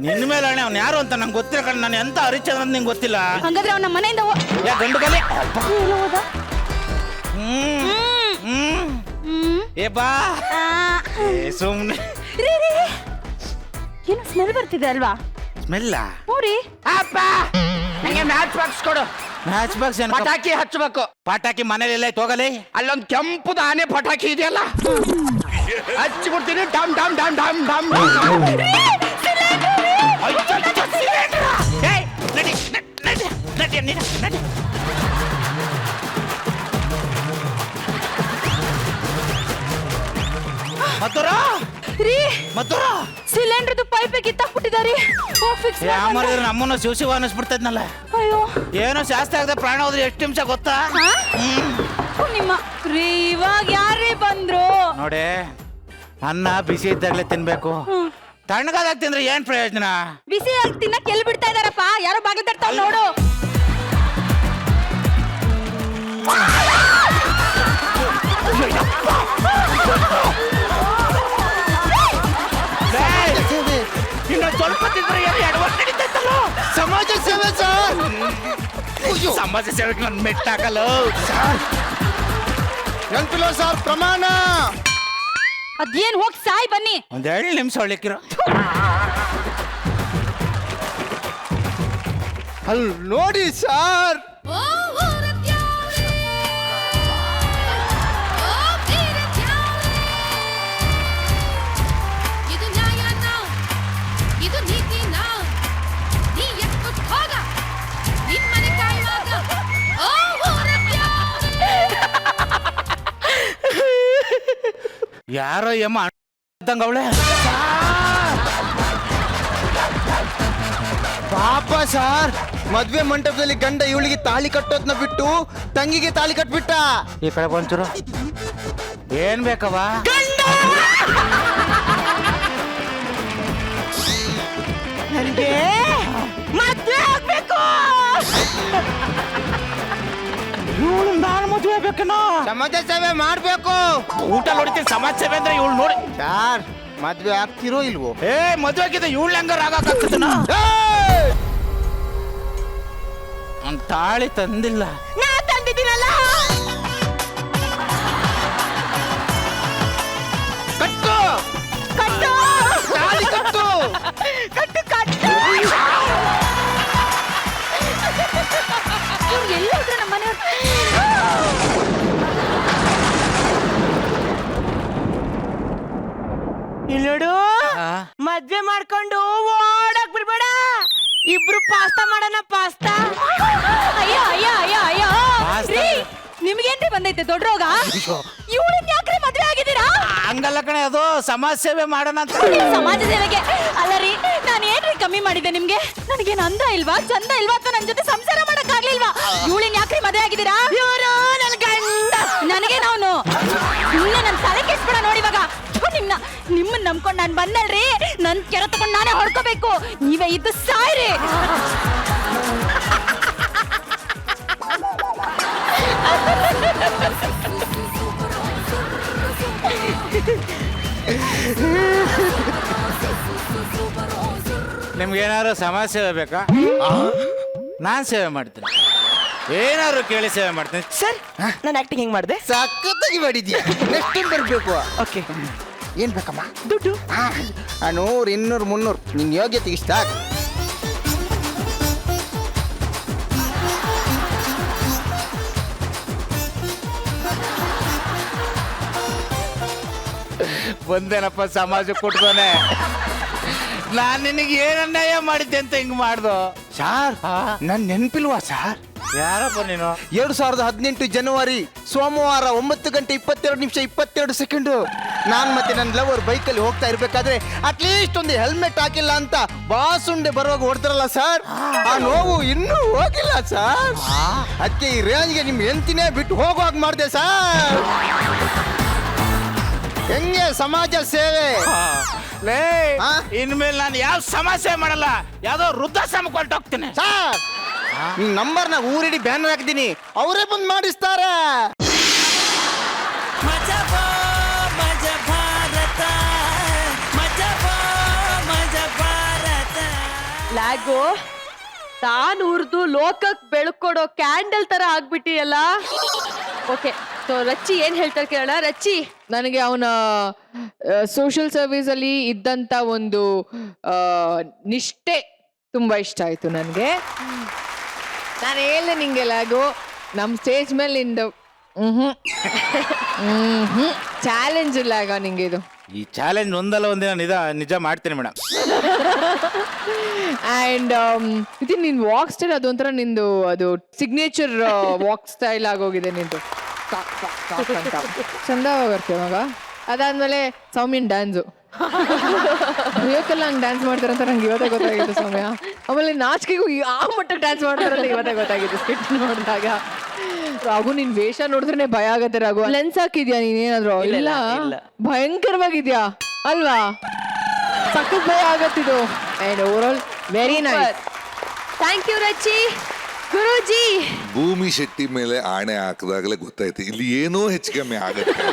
ನಿನ್ನ ಮೇಲೆ ಅಣ್ಣ ಅವ್ನು ಯಾರು ಅಂತ ನಂಗೆ ಗೊತ್ತಿಲ್ಲ ಕಣ. ನಾನು ಎಂತ ಹರಿಚಂದ್ರ ಅಂತ ನಿಂಗೆ ಗೊತ್ತಿಲ್ಲ. ಹಂಗಾದ್ರೆ ಅವ್ನ ನಮ್ಮ ಮನೆಯಿಂದ ಯಾ ಗಂಡು ಕಲೆ. ಏ ಬಾ ಸುಮ್ನೆ. ಏನು ಸ್ಮೆಲ್ ಬರ್ತಿದೆ ಅಲ್ವಾ? ಸ್ಮೆಲ್ಲ? ನೋಡಿ ಅಪ್ಪ ನಂಗೆ ಮ್ಯಾಚ್ ಬಾಕ್ಸ್ ಕೊಡು. ಮ್ಯಾಚ್ ಬಾಕ್ಸ್ ಏನು? ಪಟಾಕಿ ಹಚ್ಚಬೇಕು. ಪಟಾಕಿ ಮನೇಲಿ ಎಲ್ಲ ಹೋಗಲಿ. ಅಲ್ಲೊಂದು ಕೆಂಪುದ ಆನೆ ಪಟಾಕಿ ಇದೆಯಲ್ಲ, ಹಚ್ಚಿಬಿಡ್ತೀನಿ. ಡಮ್ ಡಮ್ ಡಮ್ ಡಮ್ ಡಮ್. ನಡಿ ನಡಿ ನಡಿ ನಡಿ ನಡಿ. ಮತ್ತೂರ ರೀ, ಮತ್ತೂರ ಸಿಲಿಂಡರ್ದು ಪೈಪ್ ಕಿತ್ತಾಕ್ಬಿಟ್ಟಿದಾರಿ. ಫಿಕ್ಸ್ ಯಾಮರಿದ್ರೆ ನಮ್ಮನ್ನು ಶಿವ ಅನಿಸ್ಬಿಡ್ತೈದ್ನಲ್ಲ. ಅಯ್ಯೋ ಏನೋ ಶಾಸ್ತ್ರ ಆಗದೆ ಪ್ರಾಣ ಹೋದ್ರೆ ಎಷ್ಟು ನಿಮಿಷ ಗೊತ್ತಾ? ನಿಮ್ಮ ರೀ, ಇವಾಗ ಯಾರೇ ಬಂದ್ರು ನೋಡಿ, ಅನ್ನ ಬಿಸಿ ಇದ್ದಾಗಲೇ ತಿನ್ಬೇಕು. ತಣ್ಣಗಾದಾಗ ತಿಂದ್ರೆ ಏನ್ ಪ್ರಯೋಜನ? ಬಿಸಿ ಆಗಿ ತಿನ್ನಕ್ ಎಲ್ಲಿ ಬಿಡ್ತಾ ಇದಾರಪ್ಪ? ಯಾರೋ ಬಾಗಿಲು ತಟ್ತಾವ್ ನೋಡು. ಇನ್ನು ಸ್ವಲ್ಪ ತಿಂದ್ರೆ ಎಡವಟ್ ನಡೀತೈತಲ್ಲ. ಸಮಾಜ ಸೇವೆ ಸರ್. ಸಮಾಜ ಸೇವೆಗೆ ನನ್ನ ಮೆಟ್ಟಾಕಲ್ಲ. ನೆನ್ಪಿಲ್ಲ ಸರ್, ಪ್ರಮಾಣ. ಅದೇನ್ ಹೋಗಿ ಸಾಯ್ ಬನ್ನಿ. ಒಂದ್ 2 ನಿಮಿಷ ಒಳ್ಳಿಕ್ಕಿರೋ. ಅಲ್ಲಿ ನೋಡಿ ಸರ್. ಯಾರೋ ಯಮ್ಮ ಇದ್ದಂಗ ಅವಳೆ. ಪಾಪ ಸರ್, ಮದ್ವೆ ಮಂಟಪದಲ್ಲಿ ಗಂಡ ಇವಳಿಗೆ ತಾಳಿ ಕಟ್ಟೋದ್ನ ಬಿಟ್ಟು ತಂಗಿಗೆ ತಾಳಿ ಕಟ್ಬಿಟ್ಟ. ಈ ಕಡೆ ಬಂಚೂರು. ಏನ್ ಬೇಕವ? ನನಗೆ ಮದ್ವೆ ಆಗ್ಬೇಕು. ನಾನು ಮದುವೆ ಬೇಕೇನೋ? ಸಮಾಜ ಸೇವೆ ಮಾಡ್ಬೇಕು. ಊಟ ನೋಡ್ತೀನಿ. ಸಮಾಜ ಸೇವೆ ಅಂದ್ರೆ ಇವಳು ನೋಡಿ. ಸರ್, ಮದ್ವೆ ಆಗ್ತಿರೋ ಇಲ್ವೋ? ಮದುವೆ ಆಗಿದೆ. ಇವಳು ಹೆಂಗಾರ ಆಗಾಕತ್ತನ? ಅವ್ನ್ ತಾಳಿ ತಂದಿಲ್ಲ. ನಾ ತಂದಿದ್ದೀನಲ್ಲ. ಕಟ್ಟು ಕಟ್ಟು ತಾಳಿ ಕಟ್ಟು. ಕಟ್ಟು ಕಟ್ಟು. ಎಲ್ಲೋದ್ರು ನಮ್ಮ ಮನೆ. ಇಲ್ಲೋಡು, ಮದ್ವೆ ಮಾಡ್ಕೊಂಡು ಓಡಕ್ ಬಿಡ್ಬೇಡ. ಇಬ್ರು ಪಾಸ್ತಾ ಮಾಡೋಣ, ಪಾಸ್ತಾ. ಅಯ್ಯೋ ಅಯ್ಯೋ ಅಯ್ಯೋ ಅಯ್ಯೋ ಪಾಸ್ತಾ? ರೀ, ನಿಮ್ಗೇನ್ರಿ ಬಂದೈತೆ ದೊಡ್ಡ ರೋಗ? ಇವಳನ್ನ ಯಾಕ್ರಿ ಮದ್ವೆ ಆಗಿದ್ದೀರಾ? ಹಂಗಲ್ಲ ಕಣೆ, ಅದು ಸಮಾಜ ಸೇವೆ ಮಾಡೋಣ ಅಂತ. ಸಮಾಜ ಸೇವೆಗೆ ಅಲ್ಲ ರೀ, ನಾನು ಏನ್ರಿ ಕಮ್ಮಿ ಮಾಡಿದ್ದೆ ನಿಮ್ಗೆ? ನನಗೇನ್ ಅಂದ ಇಲ್ವಾ, ಚಂದ ಇಲ್ವಾ, ಅಥವಾ ನನ್ ಜೊತೆ ಸಂಸಾರ ಮಾಡಕ್ ಆಗ್ಲಿಲ್ವಾ? ಇವಳನ್ನ ಯಾಕ್ರಿ ಮದ್ವೆ ಆಗಿದ್ದೀರಾ? ಇವರು ನನ್ ಗಂಡ. ನನಗೆ ನಾನು ಸುಮ್ಮನೆ ನನ್ ತಲೆ ಕೆಡ್ಸ್ಬೇಡ ನೋಡಿ ಇವಾಗ. ನಿಮ್ಮನ್ನ ನಂಬ್ಕೊಂಡು ನಾನು ಬಂದಲ್ರಿ, ನನ್ ಕೆರ ತಗೊಂಡು ನಾನೇ ಹೊಡ್ಕೋಬೇಕು. ನೀವೇ ಇದ್ದು ಸಾಯ್ರಿ. ನಿಮ್ಗೇನಾದ್ರು ಸಮಾಜ ಸೇವೆ ಬೇಕಾ? ನಾನ್ ಸೇವೆ ಮಾಡ್ತೀನಿ. ಏನಾದ್ರು ಕೇಳಿ ಸೇವೆ ಮಾಡ್ತೀನಿ. ಸರ್, ನಾನು ಆಕ್ಟಿಂಗ್ ಹೆಂಗ್ ಮಾಡಿದೆ? ಸಖತ್ತಾಗಿ ಮಾಡಿದ್ಯಾ. ನೆಕ್ಸ್ಟ್ ಬರ್ಬೇಕು. ಓಕೆ. ಏನ್ ಬೇಕಮ್ಮ? ದುಡ್ಡು 100, 200, 300 ನಿನ್ ಯೋಗ್ಯತೆ ಇಷ್ಟ. ಬಂದೇನಪ್ಪ ಸಮಾಜ ಕೊಟ್ಕೋನೆ. ನಾನ್ ನಿನಗೆ ಏನ್ ಅನ್ಯಾಯ ಮಾಡಿದ್ದೆ ಅಂತ ಹಿಂಗ್ ಮಾಡ್ದು? ಸಾರ್, ನನ್ ನೆನ್ಪಿಲ್ವಾ ಸಾರ್? ಯಾರಪ್ಪ ನೀನು? 2018 ಜನವರಿ ಸೋಮವಾರ 9:22:22 ನಾನ್ ಮತ್ತೆ ನನ್ನ ಲವರ್ ಬೈಕಲ್ಲಿ ಹೋಗ್ತಾ ಇರ್ಬೇಕಾದ್ರೆ ಅಟ್ಲೀಸ್ಟ್ ಒಂದು ಹೆಲ್ಮೆಟ್ ಹಾಕಿಲ್ಲ ಅಂತ ಬಾಸುಂಡೆ ಬರುವಾಗ ಹೊಡ್ತಾರಲ್ಲ ಸರ್, ಆ ನೋವು ಇನ್ನೂ ಹೋಗಿಲ್ಲ ಸರ್. ಅದಕ್ಕೆ ಈ ರೇಂಜ್ಗೆ ನಿಮ್ ಹೆಂಡ್ತಿನೇ ಬಿಟ್ಟು ಹೋಗುವಾಗ ಮಾಡಿದೆ ಸರ್. ಹೆಂಗೆ ಸಮಾಜ ಸೇವೆ? ಲೇ, ಆ? ಇನ್ಮೇಲೆ ನಾನು ಯಾವ ಸಮಾಜ ಸೇವೆ ಮಾಡಲ್ಲ. ಯಾವ್ದೋ ವೃದ್ಧಾಶ್ರಮ ಕೊಟ್ಟು ಹೋಗ್ತೀನಿ. ಸರ್, ನಿಮ್ ನಂಬರ್ನ ಊರಿಡಿ ಬ್ಯಾನರ್ ಹಾಕಿದ್ದೀನಿ, ಅವರೇ ಬಂದು ಮಾಡಿಸ್ತಾರೆ. ಲ್ಯಾಗು ತಾನು ಉರ್ದು ಲೋಕಕ್ ಬೆಳ್ಕೊಡೋ ಕ್ಯಾಂಡಲ್ ತರ ಆಗ್ಬಿಟ್ಟಿಯಲ್ಲ. ಓಕೆ, ಸೊ ರಚ್ಚಿ ಏನ್ ಹೇಳ್ತಾರೆ ಕೇಳೋಣ. ರಚ್ಚಿ, ನನಗೆ ಅವನ ಸೋಷಿಯಲ್ ಸರ್ವಿಸ್ ಅಲ್ಲಿ ಇದ್ದಂತ ಒಂದು ನಿಷ್ಠೆ ತುಂಬಾ ಇಷ್ಟ ಆಯ್ತು ನನಗೆ. ನಾನು ಹೇಳ್ದೆ ನಿಂಗೆ ಲಾಗು, ನಮ್ಮ ಸ್ಟೇಜ್ ಮೇಲೆ ನಿಂದು ಚಾಲೆಂಜ್ ಲಾಗ ನಿಂಗೆ ಇದು. ಈ ಚಾಲೆಂಜ್ ಒಂದಲ್ಲ ಒಂದಿನ ನಿಜ ಮಾಡ್ತೀನಿ ಮೇಡಮ್. ಅಂಡ್ ಇದು ನಿನ್ ವಾಕ್ ಸ್ಟೈಲ್ ಅದೊಂಥರ ನಿಂದು ಅದು ಸಿಗ್ನೇಚರ್ ವಾಕ್ ಸ್ಟೈಲ್ ಆಗೋಗಿದೆ ನಿಂದು. ಚಂದವಾಗತ್ತೆ ಮಗ. ಅದಾದ್ಮೇಲೆ ಸೌಮ್ಯನ್ ಡ್ಯಾನ್ಸು ಇವತ್ತೆಲ್ಲ ಹಂಗೆ ಡ್ಯಾನ್ಸ್ ಮಾಡ್ತಾರಂತ ನಂಗೆ ಇವತ್ತೇ ಗೊತ್ತಾಗಿತ್ತು ಸೌಮ್ಯ. ಆಮೇಲೆ ನಾಚಿಕೆಗೂ ಆ ಮಟ್ಟಕ್ಕೆ ಡ್ಯಾನ್ಸ್ ಮಾಡ್ತಾರಂತ ಇವತ್ತೇ ಗೊತ್ತಾಗಿತ್ತು ಸ್ಕಿಟ್ ನೋಡಿದಾಗ. ರಾಘು, ನಿನ್ ವೇಷ ನೋಡಿದ್ರೆ ಭಯ ಆಗತ್ತೆ ರಾಘು. ಲೆನ್ಸ್ ಹಾಕಿದ್ಯಾ ನೀನೇನಾದ್ರು? ಇಲ್ಲ, ಭಯಂಕರವಾಗಿದ್ಯಾ ಅಲ್ವಾ? ಸಖತ್ ಭಯ ಆಗತ್ತಿದು. And overall very nice. Thank you Rachi. Guruji, Bhoomi Shetty ಮೇಲೆ ಆಣೆ ಹಾಕಿದಾಗಲೇ ಗೊತ್ತಾಯ್ತು ಇಲ್ಲಿ ಏನೋ ಹೆಚ್ಚು ಕಮ್ಮಿ ಆಗತ್ತೆ.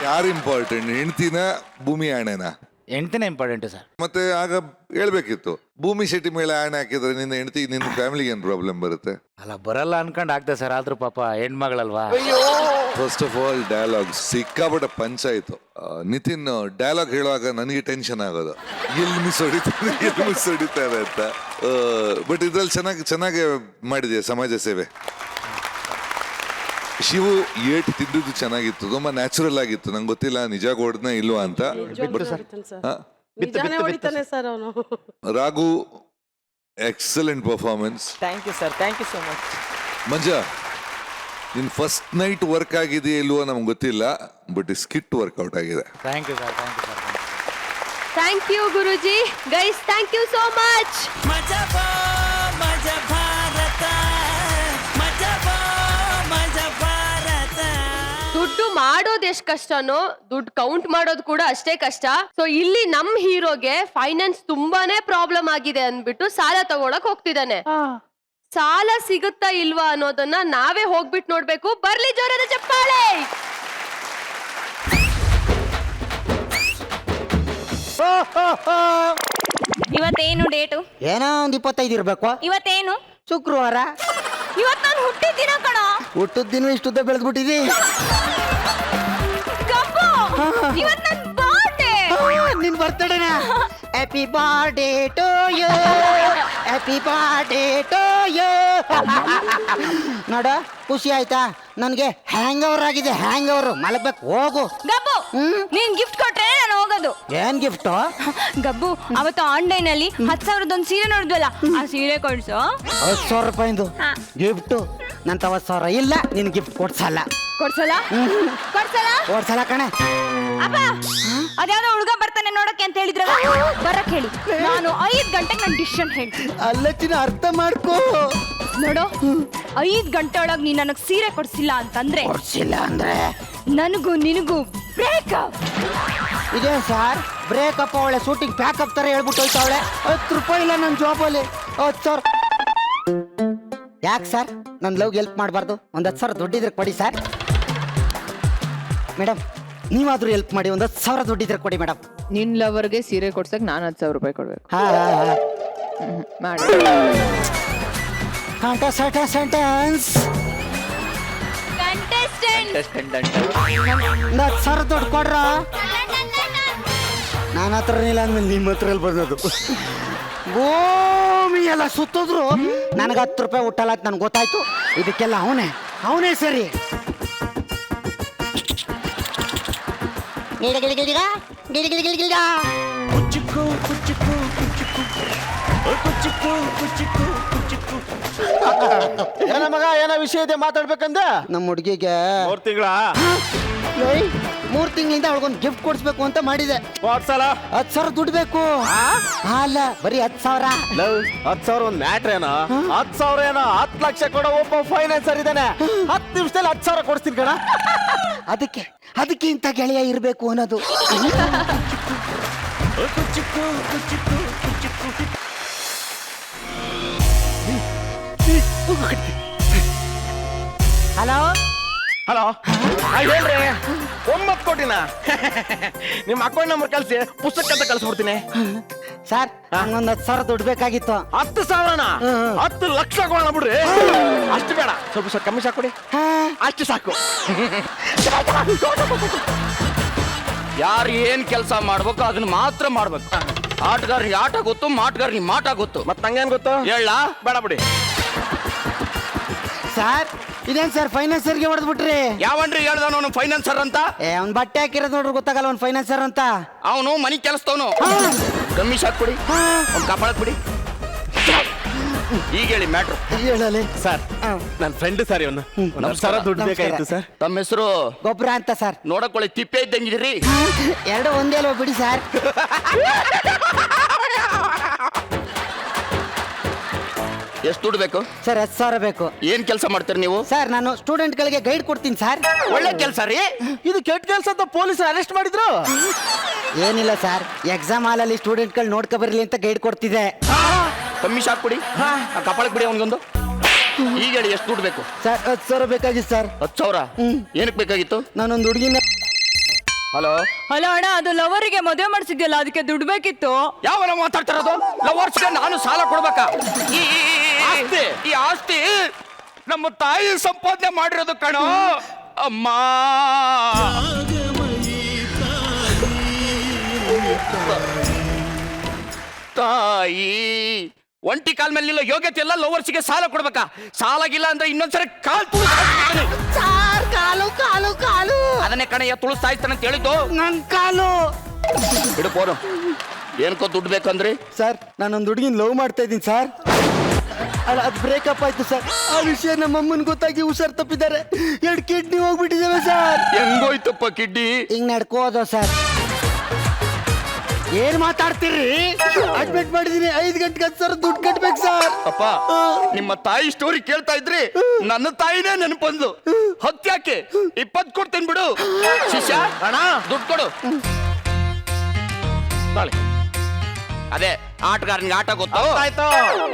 ಯಾರು ಇಂಪಾರ್ಟೆಂಟ್, ಹೆಂಡ್ತಿನ ಭೂಮಿ ಆಣೆನಾ? ಹೆಂಡ್ತಿನೇ ಇಂಪಾರ್ಟೆಂಟ್ ಸರ್. ಮತ್ತೆ ಆಗ ಹೇಳ್ಬೇಕಿತ್ತು, ಭೂಮಿ ಶೆಟ್ಟಿ ಮೇಲೆ ಆಣೆ ಹಾಕಿದ್ರೆ ನಿನ್ನ ಹೆಂಡತಿ ನಿನ್ನ ಫ್ಯಾಮಿಲಿಗೆ ಏನು ಪ್ರಾಬ್ಲಮ್ ಬರುತ್ತೆ? ಅಲ್ಲ ಬರಲ್ಲ ಅನ್ಕೊಂಡು ಆಗ್ತದೆ ಸರ್, ಆದ್ರೂ ಪಾಪ ಹೆಣ್ಮಗಳಲ್ವಾ. ಫಸ್ಟ್ ಆಫ್ ಆಲ್ ಡೈಲಾಗ್ ಸಿಕ್ಕಾಪಟ್ಟೆ ಪಂಚಾಯಿತು. ನಿತಿನ್ ಡೈಲಾಗ್ ಹೇಳುವಾಗ ನನಗೆ ಟೆನ್ಷನ್ ಆಗೋದು, ಎಲ್ಲಿ ಮಿಸ್ ಹೊಡಿತಾರೆ ಅಂತ. ಬಟ್ ಇದ್ರಲ್ಲಿ ಚೆನ್ನಾಗಿ ಮಾಡಿದೆ ಸಮಾಜ ಸೇವೆ. ಶಿವು ಏಟ್ ತಿಂದಿದ್ದು ಚೆನ್ನಾಗಿತ್ತು, ತುಂಬಾ ನ್ಯಾಚುರಲ್ ಆಗಿತ್ತು. ನಂಗೆ ಗೊತ್ತಿಲ್ಲ ನಿಜ ಹೊಡೆದ್ನ ಇಲ್ವಾ ಅಂತ. ನಿಜಾನೇ ಹೊಡಿತಾನೆ ಸರ್ ಅವನು. Raghu excellent performance. Thank you sir, thank you so much. Manja, ನಿನ್ ಫಸ್ಟ್ ನೈಟ್ ವರ್ಕ್ ಆಗಿದೆಯಾ ಇಲ್ವೋ ನಮ್ಗೆ ಗೊತ್ತಿಲ್ಲ, ಬಟ್ ಸ್ಕಿಟ್ ವರ್ಕೌಟ್ ಆಗಿದೆ. Thank you sir, thank you sir. Thank you Guruji. Guys thank you so much. ದುಡ್ಡು ಮಾಡೋದು ಎಷ್ಟು ಕಷ್ಟನೋ ದುಡ್ಡು ಕೌಂಟ್ ಮಾಡೋದು ಕೂಡ ಅಷ್ಟೇ ಕಷ್ಟ. ಸೊ ಇಲ್ಲಿ ನಮ್ ಹೀರೋಗೆ ಫೈನಾನ್ಸ್ ತುಂಬಾನೇ ಪ್ರಾಬ್ಲಮ್ ಆಗಿದೆ ಅಂದ್ಬಿಟ್ಟು ಸಾಲ ತಗೊಳಕ್ ಹೋಗ್ತಿದ್ದಾನೆ. ಸಾಲ ಸಿಗುತ್ತಾ ಇಲ್ವಾ ಅನ್ನೋದನ್ನ ನಾವೇ ಹೋಗ್ಬಿಟ್ಟು ನೋಡ್ಬೇಕು. ಬರ್ಲಿ ಜೋರಾದ ಚಪ್ಪಾಳೆ. ಇವತ್ತೇನು ಡೇಟು? ಏನೋ ಒಂದು 25 ಇರ್ಬೇಕು. ಇವತ್ತೇನು? ಶುಕ್ರವಾರ. ಇವತ್ತು ನಾನು ಹುಟ್ಟಿದ ಕಣ. ಹುಟ್ಟದ ದಿನ ಇಷ್ಟುದ್ದ ಬೆಳೆದ್ಬಿಟ್ಟಿದಿ. ಗಬ್ಬು, ಇವತ್ತು ನನ್ನ ಬರ್ತ್ಡೇ. ನಿನ್ ಬರ್ತಡೇನಾ? Happy birthday to you, happy birthday to you. ನೋಡ ಖುಷಿ ಆಯ್ತಾ? ನನಗೆ ಹ್ಯಾಂಗ್ ಓವರ್ ಆಗಿದೆ, ಹ್ಯಾಂಗ್ ಓವರ್. ಮಲಗ್ಬೇಕು, ಹೋಗು. ಗಬ್ಬು, ನೀನ್ ಗಿಫ್ಟ್ ಕೊಟ್ರೆ ನಾನು ಹೋಗೋದು. ಏನ್ ಗಿಫ್ಟು? ಗಬ್ಬು, ಅವತ್ತು ಆನ್ಲೈನ್ ಅಲ್ಲಿ 10,000 ಒಂದು ಸೀರೆ ನೋಡಿದ್ವಲ್ಲ, ಆ ಸೀರೆ ಕೊಡ್ಸು. 10,000 ರೂಪಾಯಿಂದು ಗಿಫ್ಟು? ನನ್ನ 10,000 ಇಲ್ಲ, ನಿನ್ ಗಿಫ್ಟ್ ಕೊಡ್ಸಲ್ಲ. ಕೊಡ್ಸಲ್ಲ? ಕೊಡ್ಸಲ್ಲ? ಕೊಡ್ಸಲ್ಲ ಕಣೆ. ಅಪ್ಪ, ಅದ್ಯಾವ್ದೋ ಹುಡುಗ ಬರ್ತಾನೆ ನೋಡಕ್ಕೆ ಅಂತ ಹೇಳಿದ್ರಲ್ಲ, ಬರಕ್ ಹೇಳಿ. ನಾನು 5 ಗಂಟೆಗೆ ನನ್ನ ಡಿಸಿಷನ್ ಹೇಳ್ತೀನಿ. ಅಲ್ಲಚ್ಚಿನ ಅರ್ಥ ಮಾಡ್ಕೋ. ನೋಡು, 5 ಗಂಟೆ ಒಳಗೆ ನೀನ್ ನನಗ್ ಸೀರೆ ಕೊಡ್ಸಿಲ್ಲ ಅಂತಂದ್ರೆ, ಕೊಡ್ಸಿಲ್ಲ ಅಂದ್ರೆ ನನಗೂ ನಿನಗೂ ಬ್ರೇಕಪ್. ಇದೇ ಸರ್ ಬ್ರೇಕಪ್. ಅವಳೆ ಶೂಟಿಂಗ್ ಪ್ಯಾಕಪ್ ತರ ಹೇಳ್ಬಿಟ್ಟು ಹೋಯ್ತಾವಳೆ. 10 ರೂಪಾಯಿ ಇಲ್ಲ ನನ್ನ ಜಾಬಲ್ಲಿ. 10,000 ಯಾಕೆ ಸರ್? ನನ್ನ ಲವ್ಗೆ ಹೆಲ್ಪ್ ಮಾಡಬಾರ್ದು? ಒಂದು 10,000 ದುಡ್ಡಿದ್ರೆ ಕೊಡಿ ಸರ್. ಮೇಡಮ್, ನೀವಾದ್ರೂ ಹೆಲ್ಪ್ ಮಾಡಿ, ಒಂದು 10,000 ದುಡ್ಡಿದ್ರೆ ಕೊಡಿ ಮೇಡಮ್. ನಿನ್ ಲವರ್ಗೆ ಸೀರೆ ಕೊಡ್ಸಕ್ ನಾನು 10,000 ರೂಪಾಯಿ ಕೊಡ್ಬೇಕು. ಮಾಡಿ ಸೆಂಟೆನ್ಸ್. ಒಂದು 10,000 ದುಡ್ಡು ಕೊಡ್ರ. ನನ್ನ ಹತ್ರ ಇಲ್ಲ ಅಂದ್ಮೇಲೆ ನಿಮ್ಮ ಹತ್ರ ಎಲ್ಲಿ ಬಂದದು? ಭೂಮಿ ಎಲ್ಲ ಸುತ್ತಿದ್ರು ನನಗೆ 10 ರೂಪಾಯಿ ಹುಟ್ಟಲ್ಲ ಅಂತ ನನ್ಗೆ ಗೊತ್ತಾಯ್ತು. ಇದಕ್ಕೆಲ್ಲ ಅವನೇ ಸರಿ. ಏನ ಮಗ, ಏನೋ ವಿಷಯ ಇದೆ ಮಾತಾಡ್ಬೇಕಂದ? ನಮ್ಮ ಹುಡುಗಿಗೆ 3 ತಿಂಗಳ 3 ತಿಂಗಳಿಂದ ಅವಳಿಗೊಂದು ಗಿಫ್ಟ್ ಕೊಡ್ಸ್ಬೇಕು ಅಂತ ಮಾಡಿದೆ. ಕೊಡ್ಸಲ್ಲ? 10,000 ದುಡ್ಡು ಬೇಕು. ಅಲ್ಲ, ಬರೀ 10,000. 10,000 ಒಂದು ಮ್ಯಾಟ್ರ್ ಏನೋ? 10,000 ಏನೋ? 10 ಲಕ್ಷ ಕೊಡೋ ಒಬ್ಬ ಫೈನಾನ್ಸರ್ ಇದ್ದಾನೆ. 10 ನಿಮಿಷದಲ್ಲಿ 10,000 ಕೊಡ್ತೀನಿ ಕಣ. ಅದಕ್ಕೆ ಇಂಥ ಗೆಳೆಯ ಇರಬೇಕು ಅನ್ನೋದು. ಹಲೋ ಹಲೋ, ಹೇಳ್ರಿ. 9 ಕೋಟಿನ ನಿಮ್ಮ ಅಕೌಂಟ್ ನಂಬರ್ ಕಳಿಸಿ, ಪುಸ್ತಕ ಅಂತ ಕಳಿಸ್ಬಿಡ್ತೀನಿ. ಸರ್, ನಂಗೊಂದು 10,000 ದುಡ್ಡು ಬೇಕಾಗಿತ್ತು. 10,000ನ? 10 ಲಕ್ಷ ಕೊಡೋಣ ಬಿಡ್ರಿ. ಅಷ್ಟು ಬೇಡ, ಸ್ವಲ್ಪ ಕಮ್ಮಿ ಸಾಕು ಕೊಡಿ. ಅಷ್ಟು ಸಾಕು. ಯಾರು ಏನ್ ಕೆಲಸ ಮಾಡ್ಬೇಕು ಅದನ್ನ ಮಾತ್ರ ಮಾಡ್ಬೇಕು. ಆಟಗಾರನಿಗೆ ಆಟ ಗೊತ್ತು, ಮಾಟಗಾರನಿಗೆ ಮಾಟ ಗೊತ್ತು. ಮತ್ತೆ ನಂಗೇನ್ ಗೊತ್ತು? ಹೇಳ ಬೇಡ ಬಿಡಿ. ಸರ್, ಇದೇನ್ ಸರ್ ಫೈನಾನ್ಸರ್ಗೆ ಹೊಡೆದ್ಬಿಟ್ರಿ? ಯಾವನ್ರಿ ಹೇಳ್ದವನು ಅವನು ಫೈನಾನ್ಸರ್ ಅಂತ? ಅವ್ನ್ ಬಟ್ಟೆ ಹಾಕಿರೋದು ನೋಡ್ರಿ ಗೊತ್ತಾಗಲ್ಲ ಅವ್ನ್ ಫೈನಾನ್ಸರ್ ಅಂತ. ಅವನು ಮನಿ ಕೆಲಸದವನು. ಕಮ್ಮಿ ಸಾಕು ಕೊಡಿ, ಅವ್ನು ಕಾಪಾಡಕ್ ಬಿಡಿ. ಈಗ ಹೇಳಿ ಮ್ಯಾಟ್ರು. ಹೇಳಲಿ ಸರ್, ನನ್ನ ಫ್ರೆಂಡ್ ಸರ್ ಇವನು. ನಮಸ್ಕಾರ, ದುಡ್ಡು ಬೇಕಾಗಿತ್ತು ಸರ್. ತಮ್ಮ ಹೆಸರು? ಗೊಬ್ಬರ ಅಂತ ಸರ್. ನೋಡಕೊಳ್ಳಿ ತಿಪ್ಪೆ ಇದ್ದಂಗಿದ್ರಿ. ಎರಡು ಒಂದೇ ಅಲ್ವಾ ಬಿಡಿ ಸರ್. ಎಷ್ಟು ದುಡ್ಡು ಬೇಕು ಸರ್? 10,000 ಬೇಕು. ಏನ್ ಕೆಲಸ ಮಾಡ್ತೀರಿ ನೀವು? ಸರ್, ನಾನು ಸ್ಟೂಡೆಂಟ್ ಗಳಿಗೆ ಗೈಡ್ ಕೊಡ್ತೀನಿ ಸರ್. ಒಳ್ಳೆ ಕೆಲಸ ರೀ. ಇದು ಕೆಟ್ಟ ಕೆಲಸ ಅಂತ ಪೊಲೀಸರು ಅರೆಸ್ಟ್ ಮಾಡಿದ್ರು. ಏನಿಲ್ಲ ಸರ್, ಎಕ್ಸಾಮ್ ಹಾಲಲ್ಲಿ ಸ್ಟೂಡೆಂಟ್ ಗಳು ನೋಡ್ಕೊ ಬರ್ಲಿ ಅಂತ ಗೈಡ್ ಕೊಡ್ತಿದ್ದೆ. ಕಮ್ಮಿ ಶಾಕ್ ಕೊಡಿ, ಕಪಾಳಕ್ ಬಿಡಿ ಅವನಿಗೊಂದು. ಈಗ ಹೇಳಿ ಎಷ್ಟು ದುಡ್ಡು ಬೇಕು? ಸರ್, 10,000 ಬೇಕಾಗಿತ್ತು ಸರ್. 10,000? ಏನಕ್ಕೆ ಬೇಕಾಗಿತ್ತು? ನಾನೊಂದು ಹುಡುಗಿನ ಹಲೋ ಹಲೋ ಅಣ್ಣ, ಅದು ಲವರಿಗೆ ಮದುವೆ ಮಾಡಿಸಿದ್ಯಲ್ಲ, ಅದಕ್ಕೆ ದುಡ್ಡು ಬೇಕಿತ್ತು. ಯಾವನ ಮಾತಾಡ್ತಿರೋದು? ಲವರ್ಸ್ಗೆ ನಾನು ಸಾಲ ಕೊಡ್ಬೇಕಾ? ಆಸ್ತಿ? ಈ ಆಸ್ತಿ ನಮ್ಮ ತಾಯಿ ಸಂಪಾದನೆ ಮಾಡಿರೋದು ಕಣೋ ಅಮ್ಮ. ತಾಯಿ ಒಂಟಿ ಕಾಲ್ ಮೇಲೆ ನಿಲ್ಲೋ ಯೋಗ್ಯತೆ ಎಲ್ಲ ಲವರ್ಸ್ಗೆ ಸಾಲ ಕೊಡ್ಬೇಕಾ? ಸಾಲಾಗಿಲ್ಲ ಅಂದ್ರೆ ಇನ್ನೊಂದ್ಸರಿ ಕಾಲ್ ಸಾರ್ ಕಾಲು ಕಾಲು ಕಾಲು ಅದನ್ನೇ ಕಣಯ್ಯ ತುಳಿಸ್ತಾ ಇರ್ತಾನೆ ಅಂತ ಹೇಳಿದ್ದು. ನನ್ ಕಾಲು. ಬಿಡು ಫೋನು. ಏನ್ಕೋ ದುಡ್ಡು ಬೇಕಂದ್ರಿ? ಸರ್ ನಾನೊಂದು ಹುಡುಗಿನ ಲವ್ ಮಾಡ್ತಾ ಇದ್ದೀನಿ ಸರ್. ಅಲ್ಲ ಅದು ಬ್ರೇಕಪ್ ಆಯ್ತು ಸರ್. ಆ ವಿಷಯ ನಮ್ಮ ಅಮ್ಮನ್ ಗೊತ್ತಾಗಿ ಹುಷಾರ್ ತಪ್ಪಿದ್ದಾರೆ. 2 ಕಿಡ್ನಿ ಹೋಗ್ಬಿಟ್ಟಿದ್ದಾವೆ ಸರ್. ಹೆಂಗೋಯ್ತಪ್ಪ ಕಿಡ್ನಿ? ಹಿಂಗ್ ನಡ್ಕೋದು ಸರ್. ಏನ್ ಮಾತಾಡ್ತೀರಿ? ಅಡ್ಮಿಟ್ ಮಾಡಿದೀನಿ, 5 ಗಂಟೆಗೆ 10 ಸಾವಿರ ದುಡ್ಡು ಕಟ್ಬೇಕು ಸರ್. ಅಪ್ಪ ನಿಮ್ಮ ತಾಯಿ ಸ್ಟೋರಿ ಕೇಳ್ತಾ ಇದ್ರಿ ನನ್ನ ತಾಯಿನೇ ನೆನಪಂದು. ಹತ್ಯಾಕೆ 20 ಕೊಡ್ತೇನೆ ಬಿಡು. ಶಿಷ್ಯ ಅಣ್ಣ ದುಡ್ಡು ಕೊಡು. ತಾಳಿ. ಅದೇ ಆಟಗಾರನಿಗೆ ಆಟ ಗೊತ್ತು. ಆಯ್ತು.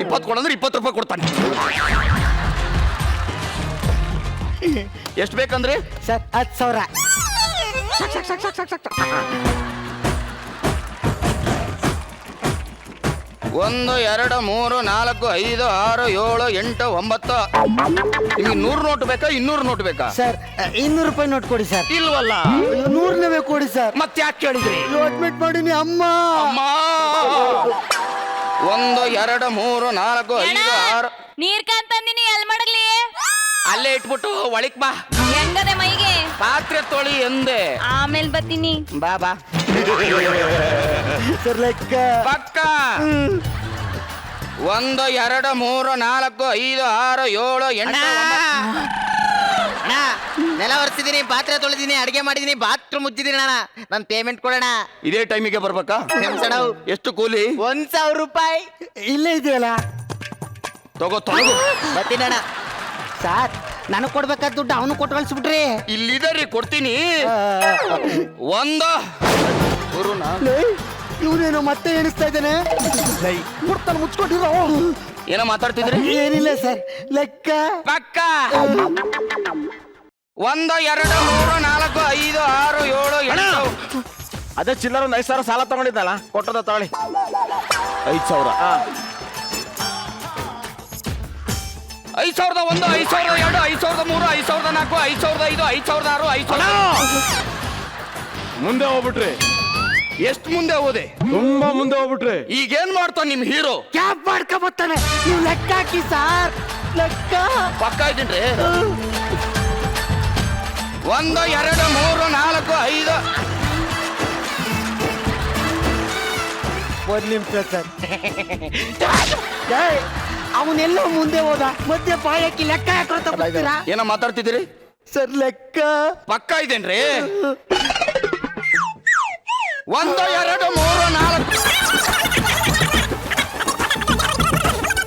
20 ಕೊಡಂದ್ರೆ 20 ರೂಪಾಯಿ ಕೊಡ್ತಾನೆ. ಎಷ್ಟು ಬೇಕಂದ್ರಿ? ಸರ್ 10 ಸಾವಿರ. 1 2 3 4 5 6 7 8 9. ನಿಮಗೆ 100 ನೋಟ್ ಬೇಕಾ 200 ನೋಟ್ ಬೇಕಾ? ಸರ್ 200 ರೂಪಾಯಿ ನೋಟ್ ಕೊಡಿ ಸರ್. ಇಲ್ವಲ್ಲ 100 ಕೊಡಿ ಸರ್. ಮತ್ತೆ ಯಾಕೆ ಕೇಳಿದ್ರಿ? ಅಡ್ಮಿಟ್ ಮಾಡೀನಿ ಅಮ್ಮ. ಅಮ್ಮ 1 2 3 4 5 6. ನೀರ್ ಕಾಂತಂದಿನಿ, ಎಲ್ ಮಾಡಗ್ಲಿ? ಅಲ್ಲೇ ಇಟ್ಬಿಟ್ಟು ಒಳಿಕ್ ಬಾ. ಹೆಂಗದೆ ಮೈಗೆ? ಪಾತ್ರೆ ತೊಳಿ ಎಂದೆ. ಆಮೇಲೆ ಬರ್ತೀನಿ. ಬಾ ಬಾ. ಸರ್ ಲೆಕ್ಕ ಪಕ್ಕ. 1 2 3 4 5 6 7 8 ಅಣ್ಣ ನೆಲ ಒರೆಸಿದೀನಿ, ಪಾತ್ರೆ ತೊಳೆದಿನಿ, ಅಡಿಗೆ ಮಾಡಿದೀನಿ, ಬಾತ್ರೂಮ್ ಮುಚ್ಚಿದೀನಿ ಅಣ್ಣ. ನನ್ ಪೇಮೆಂಟ್ ಕೊಡೋಣ. ಇದೇ ಟೈಮಿಗೆ ಬರ್ಬೇಕಾ? ಎಷ್ಟು ಕೂಲಿ? 1000 ರೂಪಾಯಿ. ಇಲ್ಲೇ ಇದೆಯಲ್ಲ. ತಗೋ. ಬರ್ತೀನಿ ಅಣ್ಣ. ಸರ್ ನನಗ್ ಕೊಡ್ಬೇಕಾದ ದುಡ್ಡು ಅವನು ಕೊಟ್ಟು ಕಳಿಸ್ಬಿಟ್ರಿ. ಇಲ್ಲಿದೆ ರೀ, ಕೊಡ್ತೀನಿ. 1 ಇವನೇನೋ ಮತ್ತೆ ಎಣಿಸ್ತಾ ಇದ್ದಾನೆ. ಕೊಡ್ತಾನೆ, ಮುಚ್ಕೊಂಡಿರೋ. ಏನೋ ಮಾತಾಡ್ತಿದ್ರಿ? ಏನಿಲ್ಲ ಸರ್, ಲೆಕ್ಕ ಪಕ್ಕ. 1 2 3 4 5 6 7 8. ಅದೇ ಚಿಲ್ಲರ 1 5 ಸಾವಿರ ಸಾಲ ತಗೊಂಡಿದ್ದಲ್ಲ, ಕೊಟ್ಟದ ತಗೊಳ್ಳಿ. 5,000. 5,001 5,002 5,003 5,004 5,005 5,006 5,000. ಮುಂದೆ ಹೋಗ್ಬಿಟ್ರಿ. ಎಷ್ಟು ಮುಂದೆ ಹೋದೆ? ತುಂಬಾ ಮುಂದೆ ಹೋಗ್ಬಿಟ್ರಿ. ಈಗೇನ್ ಮಾಡ್ತಾನೆ ನಿಮ್ ಹೀರೋ? ಕ್ಯಾಬ್ ಮಾಡ್ಕೊಬತ್ತಾನೆ. ನೀವು ಲೆಕ್ಕ ಹಾಕಿ ಸರ್, ಲೆಕ್ಕ. ಪಕ್ಕ ಇದ್ದೀನ್ರಿ. 1 2 3 4 5. 1 ನಿಮಿಷ ಸರ್. ಅವನೆಲ್ಲೋ ಮುಂದೆ ಹೋದ, ಮಧ್ಯೆ ಬಾಯಕ್ಕಿ ಲೆಕ್ಕ ಹಾಕೋತ ಬರ್ತೀರಾ? ಏನೋ ಮಾತಾಡ್ತಿದ್ದೀರಿ? ಸರ್ ಲೆಕ್ಕ ಪಕ್ಕ ಇದೇನ್ರಿ? 1 2 3 4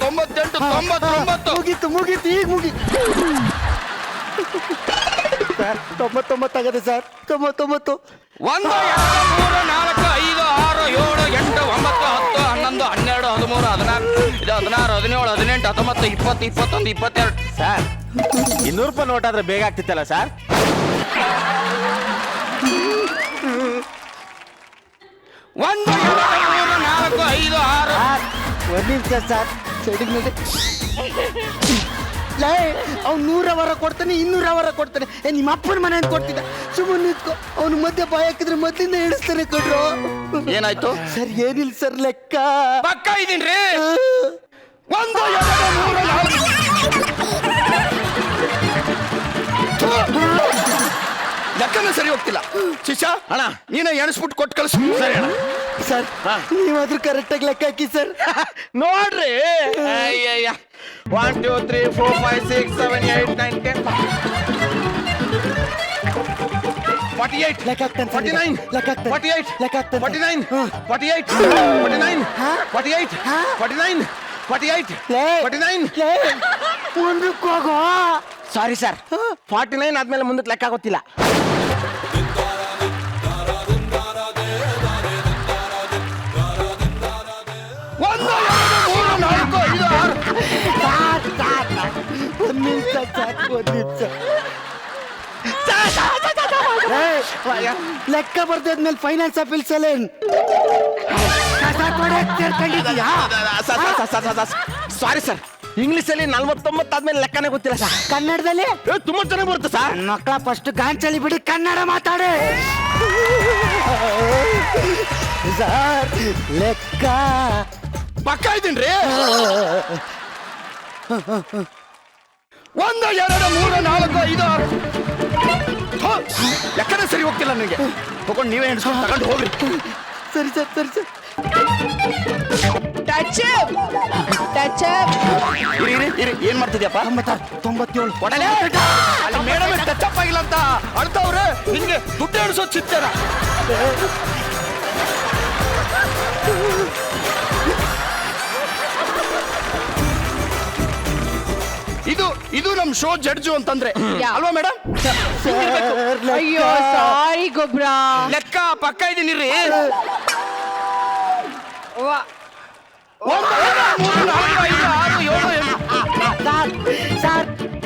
98 99. ಮುಗೀತು ಈಗ ಮುಗೀತು. ಸರ್ 99 ಆಗದೆ ಸರ್. 99. 1 2 3 4 5 6 7 8 9 10 11 12 13 14 ಇದು 16 17 18 19 20 21 22. ಸರ್ 200 ರೂಪಾಯಿ ನೋಟ್ ಆದ್ರೆ ಬೇಗ ಆಗ್ತಿತ್ತಲ್ಲ ಸರ್. 1 2 3 4 5 6. 1 ನಿಮಿಷ ಸರ್, ಸೈಡಿಗೆ ನೋಡಿ. ಅವ್ನು 100 ಅವರ ಕೊಡ್ತಾನೆ, 200 ಅವರ ಕೊಡ್ತಾನೆ. ನಿಮ್ಮ ಅಪ್ಪನ ಮನೆ ಕೊಡ್ತಿದ್ದ. ಸುಮ್ಮನೆ ನಿಂತ್ಕೊ. ಅವನು ಮಧ್ಯೆ ಬಾಯಿ ಹಾಕಿದ್ರೆ ಮೊದಲಿಂದ ಹೇಳಿಸ್ತಾನೆ ಕಡ್ರು. ಏನಾಯ್ತು? ಸರ್ ಏನಿಲ್ಲ ಸರ್, ಲೆಕ್ಕ ಪಕ್ಕ ಇದೀನ್ರಿ. 1 2 3 4. ಲೆಕ್ಕನ ಸರಿ ಹೋಗ್ತಿಲ್ಲ. ಶಿಷ್ಯ ಅಣ್ಣ ನೀನೇ ಎಣಿಸ್ಬಿಟ್ಟು ಕೊಟ್ಟು ಕಳಿಸ್. ಸರಿ ಅಣ್ಣ. ಸರ್ ನೀವಾದ್ರೂ ಕರೆಕ್ಟಾಗಿ ಲೆಕ್ಕ ಹಾಕಿ ಸರ್. ನೋಡ್ರಿ. 1 2 3 4 5 6 7 8 9 10 48 ಲೆಕ್ಕ ಹಾಕ್ತಾನೆ ಸರ್. 49 ಲೆಕ್ಕ ಹಾಕ್ತಾನೆ. 48 ಲೆಕ್ಕ ಹಾಕ್ತಾನೆ. 49 48 49 48 49 48 49. ಮುಂದಕ್ಕೆ ಹೋಗೋ. ಸಾರಿ ಸರ್, 49 ಆದ್ಮೇಲೆ ಮುಂದಕ್ಕೆ ಲೆಕ್ಕ ಗೊತ್ತಿಲ್ಲ. 1 2 3 4 5 6. 1 ನಿಮಿಷ ಸರ್, 1 ನಿಮಿಷ. ಲೆಕ್ಕ ಬರ್ದಾದ್ಮೇಲೆ ಫೈನಾನ್ಸ್ ಅಪೀಲ್ಸ್ ಅಲ್ಲಿ ಸಾರಿ ಸರ್, ಇಂಗ್ಲಿಷ್ ಅಲ್ಲಿ 49 ಆದ್ಮೇಲೆ ಲೆಕ್ಕನೇ ಗೊತ್ತಿಲ್ಲ ಸರ್. ಕನ್ನಡದಲ್ಲಿ ತುಂಬಾ ಚೆನ್ನಾಗಿ ಬರುತ್ತೆ ಸರ್. ಮಕ್ಕಳ ಫಸ್ಟ್ ಗಾಂಚಲಿ ಬಿಡಿ, ಕನ್ನಡ ಮಾತಾಡಿ ಸರ್. ಲೆಕ್ಕ ಪಕ್ಕ ಇದ್ದೀನ್ರಿ. 1 2 3 4 5 6 ಲೆಕ್ಕನೇ ಸರಿ ಹೋಗ್ತಿಲ್ಲ ನನಗೆ. ತಗೊಂಡು ನೀವೇ ಎಣಿಸ್ಕೊಂಡು ತಗೊಂಡು ಹೋಗ್ರಿ. ಸರಿ ಸರ್, ಸರಿ ಸರ್. ಟಚ್ ಟಚ್ ಇರಿ ಏನ್ ಮಾಡ್ತಿದ್ಯಪ್ಪ? 97 ಕೊಡಲೇ ಅಲ್ಲಿ ಮೇಡಮ್ ಟಚ್ ಅಪ್ ಆಗಿಲ್ಲ ಅಂತ ಅಳ್ತಾವ್ರೆ. ನಿನ್ಗೆ ದುಡ್ಡು ಎಣಿಸೋ ಚಿತ್ತಾರ. ಇದು ನಮ್ ಶೋ ಜಡ್ಜು ಅಂತಂದ್ರೆ ಅಲ್ವಾ ಮೇಡಮ್? ಅಯ್ಯೋ ಸಾರಿ ಗೊಬ್ರ. ಲೆಕ್ಕ ಪಕ್ಕ ಇದೀನಿರಿ. 1 2 3 4 5 6 7 सर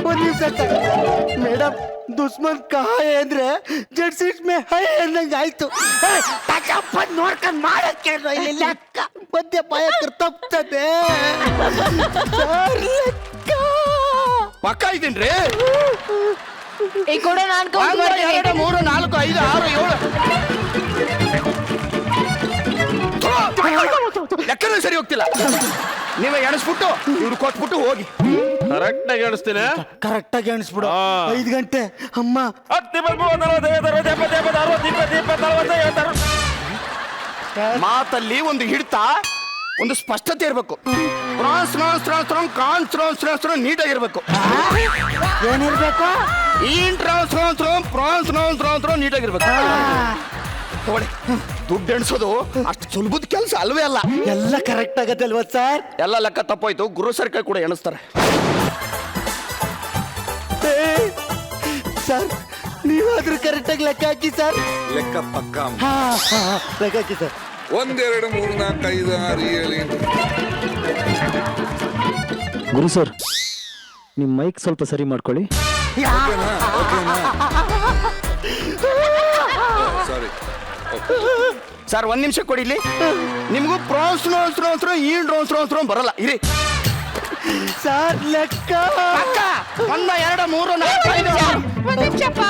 ಒಂದು ನಿಮಿಷ ಸರ್. ಮೇಡಮ್ ದುಶ್ಮನ್ ಕಹಾಯ ಅಂದ್ರೆ ಜಡ್ ಸೀಟ್ ಮೇ ಹೈ ಅಂದಂಗೆ ಆಯ್ತು. ನೋಡ್ಕೊಂಡು ಮಾಡಕ್ಕೆ ಇಲ್ಲಿ ಲೆಕ್ಕ ಮಧ್ಯ ಪಾಯ ತಪ್ತದೆ. ಪಕ್ಕ ಇದ್ದೀನ್ರಿ. ಈ ಕೂಡ ನಾನು ಕೌಂಟ್ 1 ಮಾಡ್ತೀನಿ. 2 3 4 5 6 7 ಲೆಕ್ಕನೇ ಸರಿ ಹೋಗ್ತಿಲ್ಲ. ನೀವೇ ಎಣಿಸ್ಬಿಟ್ಟು ಇವ್ರು ಕೊಟ್ಬಿಟ್ಟು ಹೋಗಿ. ಕರೆಕ್ಟ್ ಆಗಿ ಎಣಿಸ್ತೀನಿ. ಕರೆಕ್ಟ್ ಆಗಿ ಎಣಿಸ್ಬಿಡು. 5 ಗಂಟೆ ಅಮ್ಮ. 10 ಮಾತಲ್ಲಿ ಒಂದು ಹಿಡಿತ, ಒಂದು ಸ್ಪಷ್ಟತೆ ಇರಬೇಕು. ನೀಟಾಗಿರ್ಬೇಕು. ಏನಿರ್ಬೇಕು? ನೀಟಾಗಿರ್ಬೇಕು. ತಗೊಳ್ಳಿ, ದುಡ್ಡು ಎಣಿಸೋದು ಅಷ್ಟು ಸುಲಭದ ಕೆಲಸ ಅಲ್ವೇ ಅಲ್ಲ. ಎಲ್ಲ ಕರೆಕ್ಟ್ ಆಗತ್ತಲ್ವಾ ಸರ್? ಎಲ್ಲ ಲೆಕ್ಕ ತಪ್ಪೋಯ್ತು. ಗುರು ಸರ್ ಕೈ ಕೂಡ ಎಣಿಸ್ತಾರೆ. ಸರ್ ನೀವಾದ್ರೂ ಕರೆಕ್ಟ್ ಆಗಿ ಲೆಕ್ಕ ಹಾಕಿ ಸರ್. ಲೆಕ್ಕ ಪಕ್ಕ. ಲೆಕ್ಕ ಹಾಕಿ ಸರ್. 1 2 3 4 5 6 7 ಗುರು ಸರ್, ನಿಮ್ಮ ಮೈಕ್ ಸ್ವಲ್ಪ ಸರಿ ಮಾಡ್ಕೊಳ್ಳಿ. ಸಾರಿ ಸರ್, 1 ನಿಮಿಷ ಕೊಡಿಲಿ. ನಿಮಗೂ ಬರಲ್ಲ. ಇರಿ ಸರ್ ಲೆಕ್ಕ 1 2 3 4 5 ಒಂದ್ ನಿಮಿಷಪ್ಪ.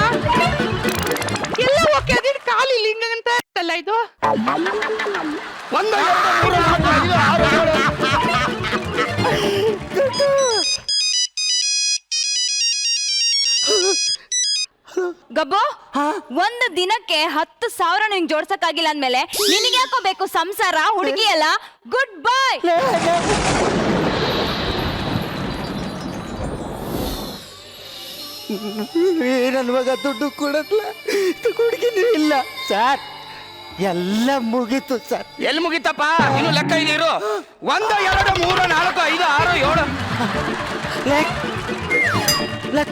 ಎಲ್ಲ ಓಕೆ, ಅದೇನು ಕಾಲಿ ಲಿಂಗ ಅಂತ ಅಲ್ಲ ಇದು. 1 2 3 4 5 6 ಗಬ್ಬು, ಒಂದು ದಿನಕ್ಕೆ 10,000 ನಿಂಗೆ ಜೋಡ್ಸಕ್ಕಾಗಿಲ್ಲ ಅಂದ್ಮೇಲೆ ನಿನಗೆ ಯಾಕೋ ಬೇಕು ಸಂಸಾರ, ಹುಡುಗಿ ಎಲ್ಲ? Good bye. ನನ್ನ ಮಗ ದುಡ್ಡು ಕೊಡತ್ಲ, ಹುಡುಗಿನೂ ಇಲ್ಲ ಸರ್. ಎಲ್ಲ ಮುಗೀತು ಸರ್. ಎಲ್ಲಿ ಮುಗಿತಪ್ಪ? ಇನ್ನು ಲೆಕ್ಕ ಇದೀರು. 1 2 3 4 5 6 7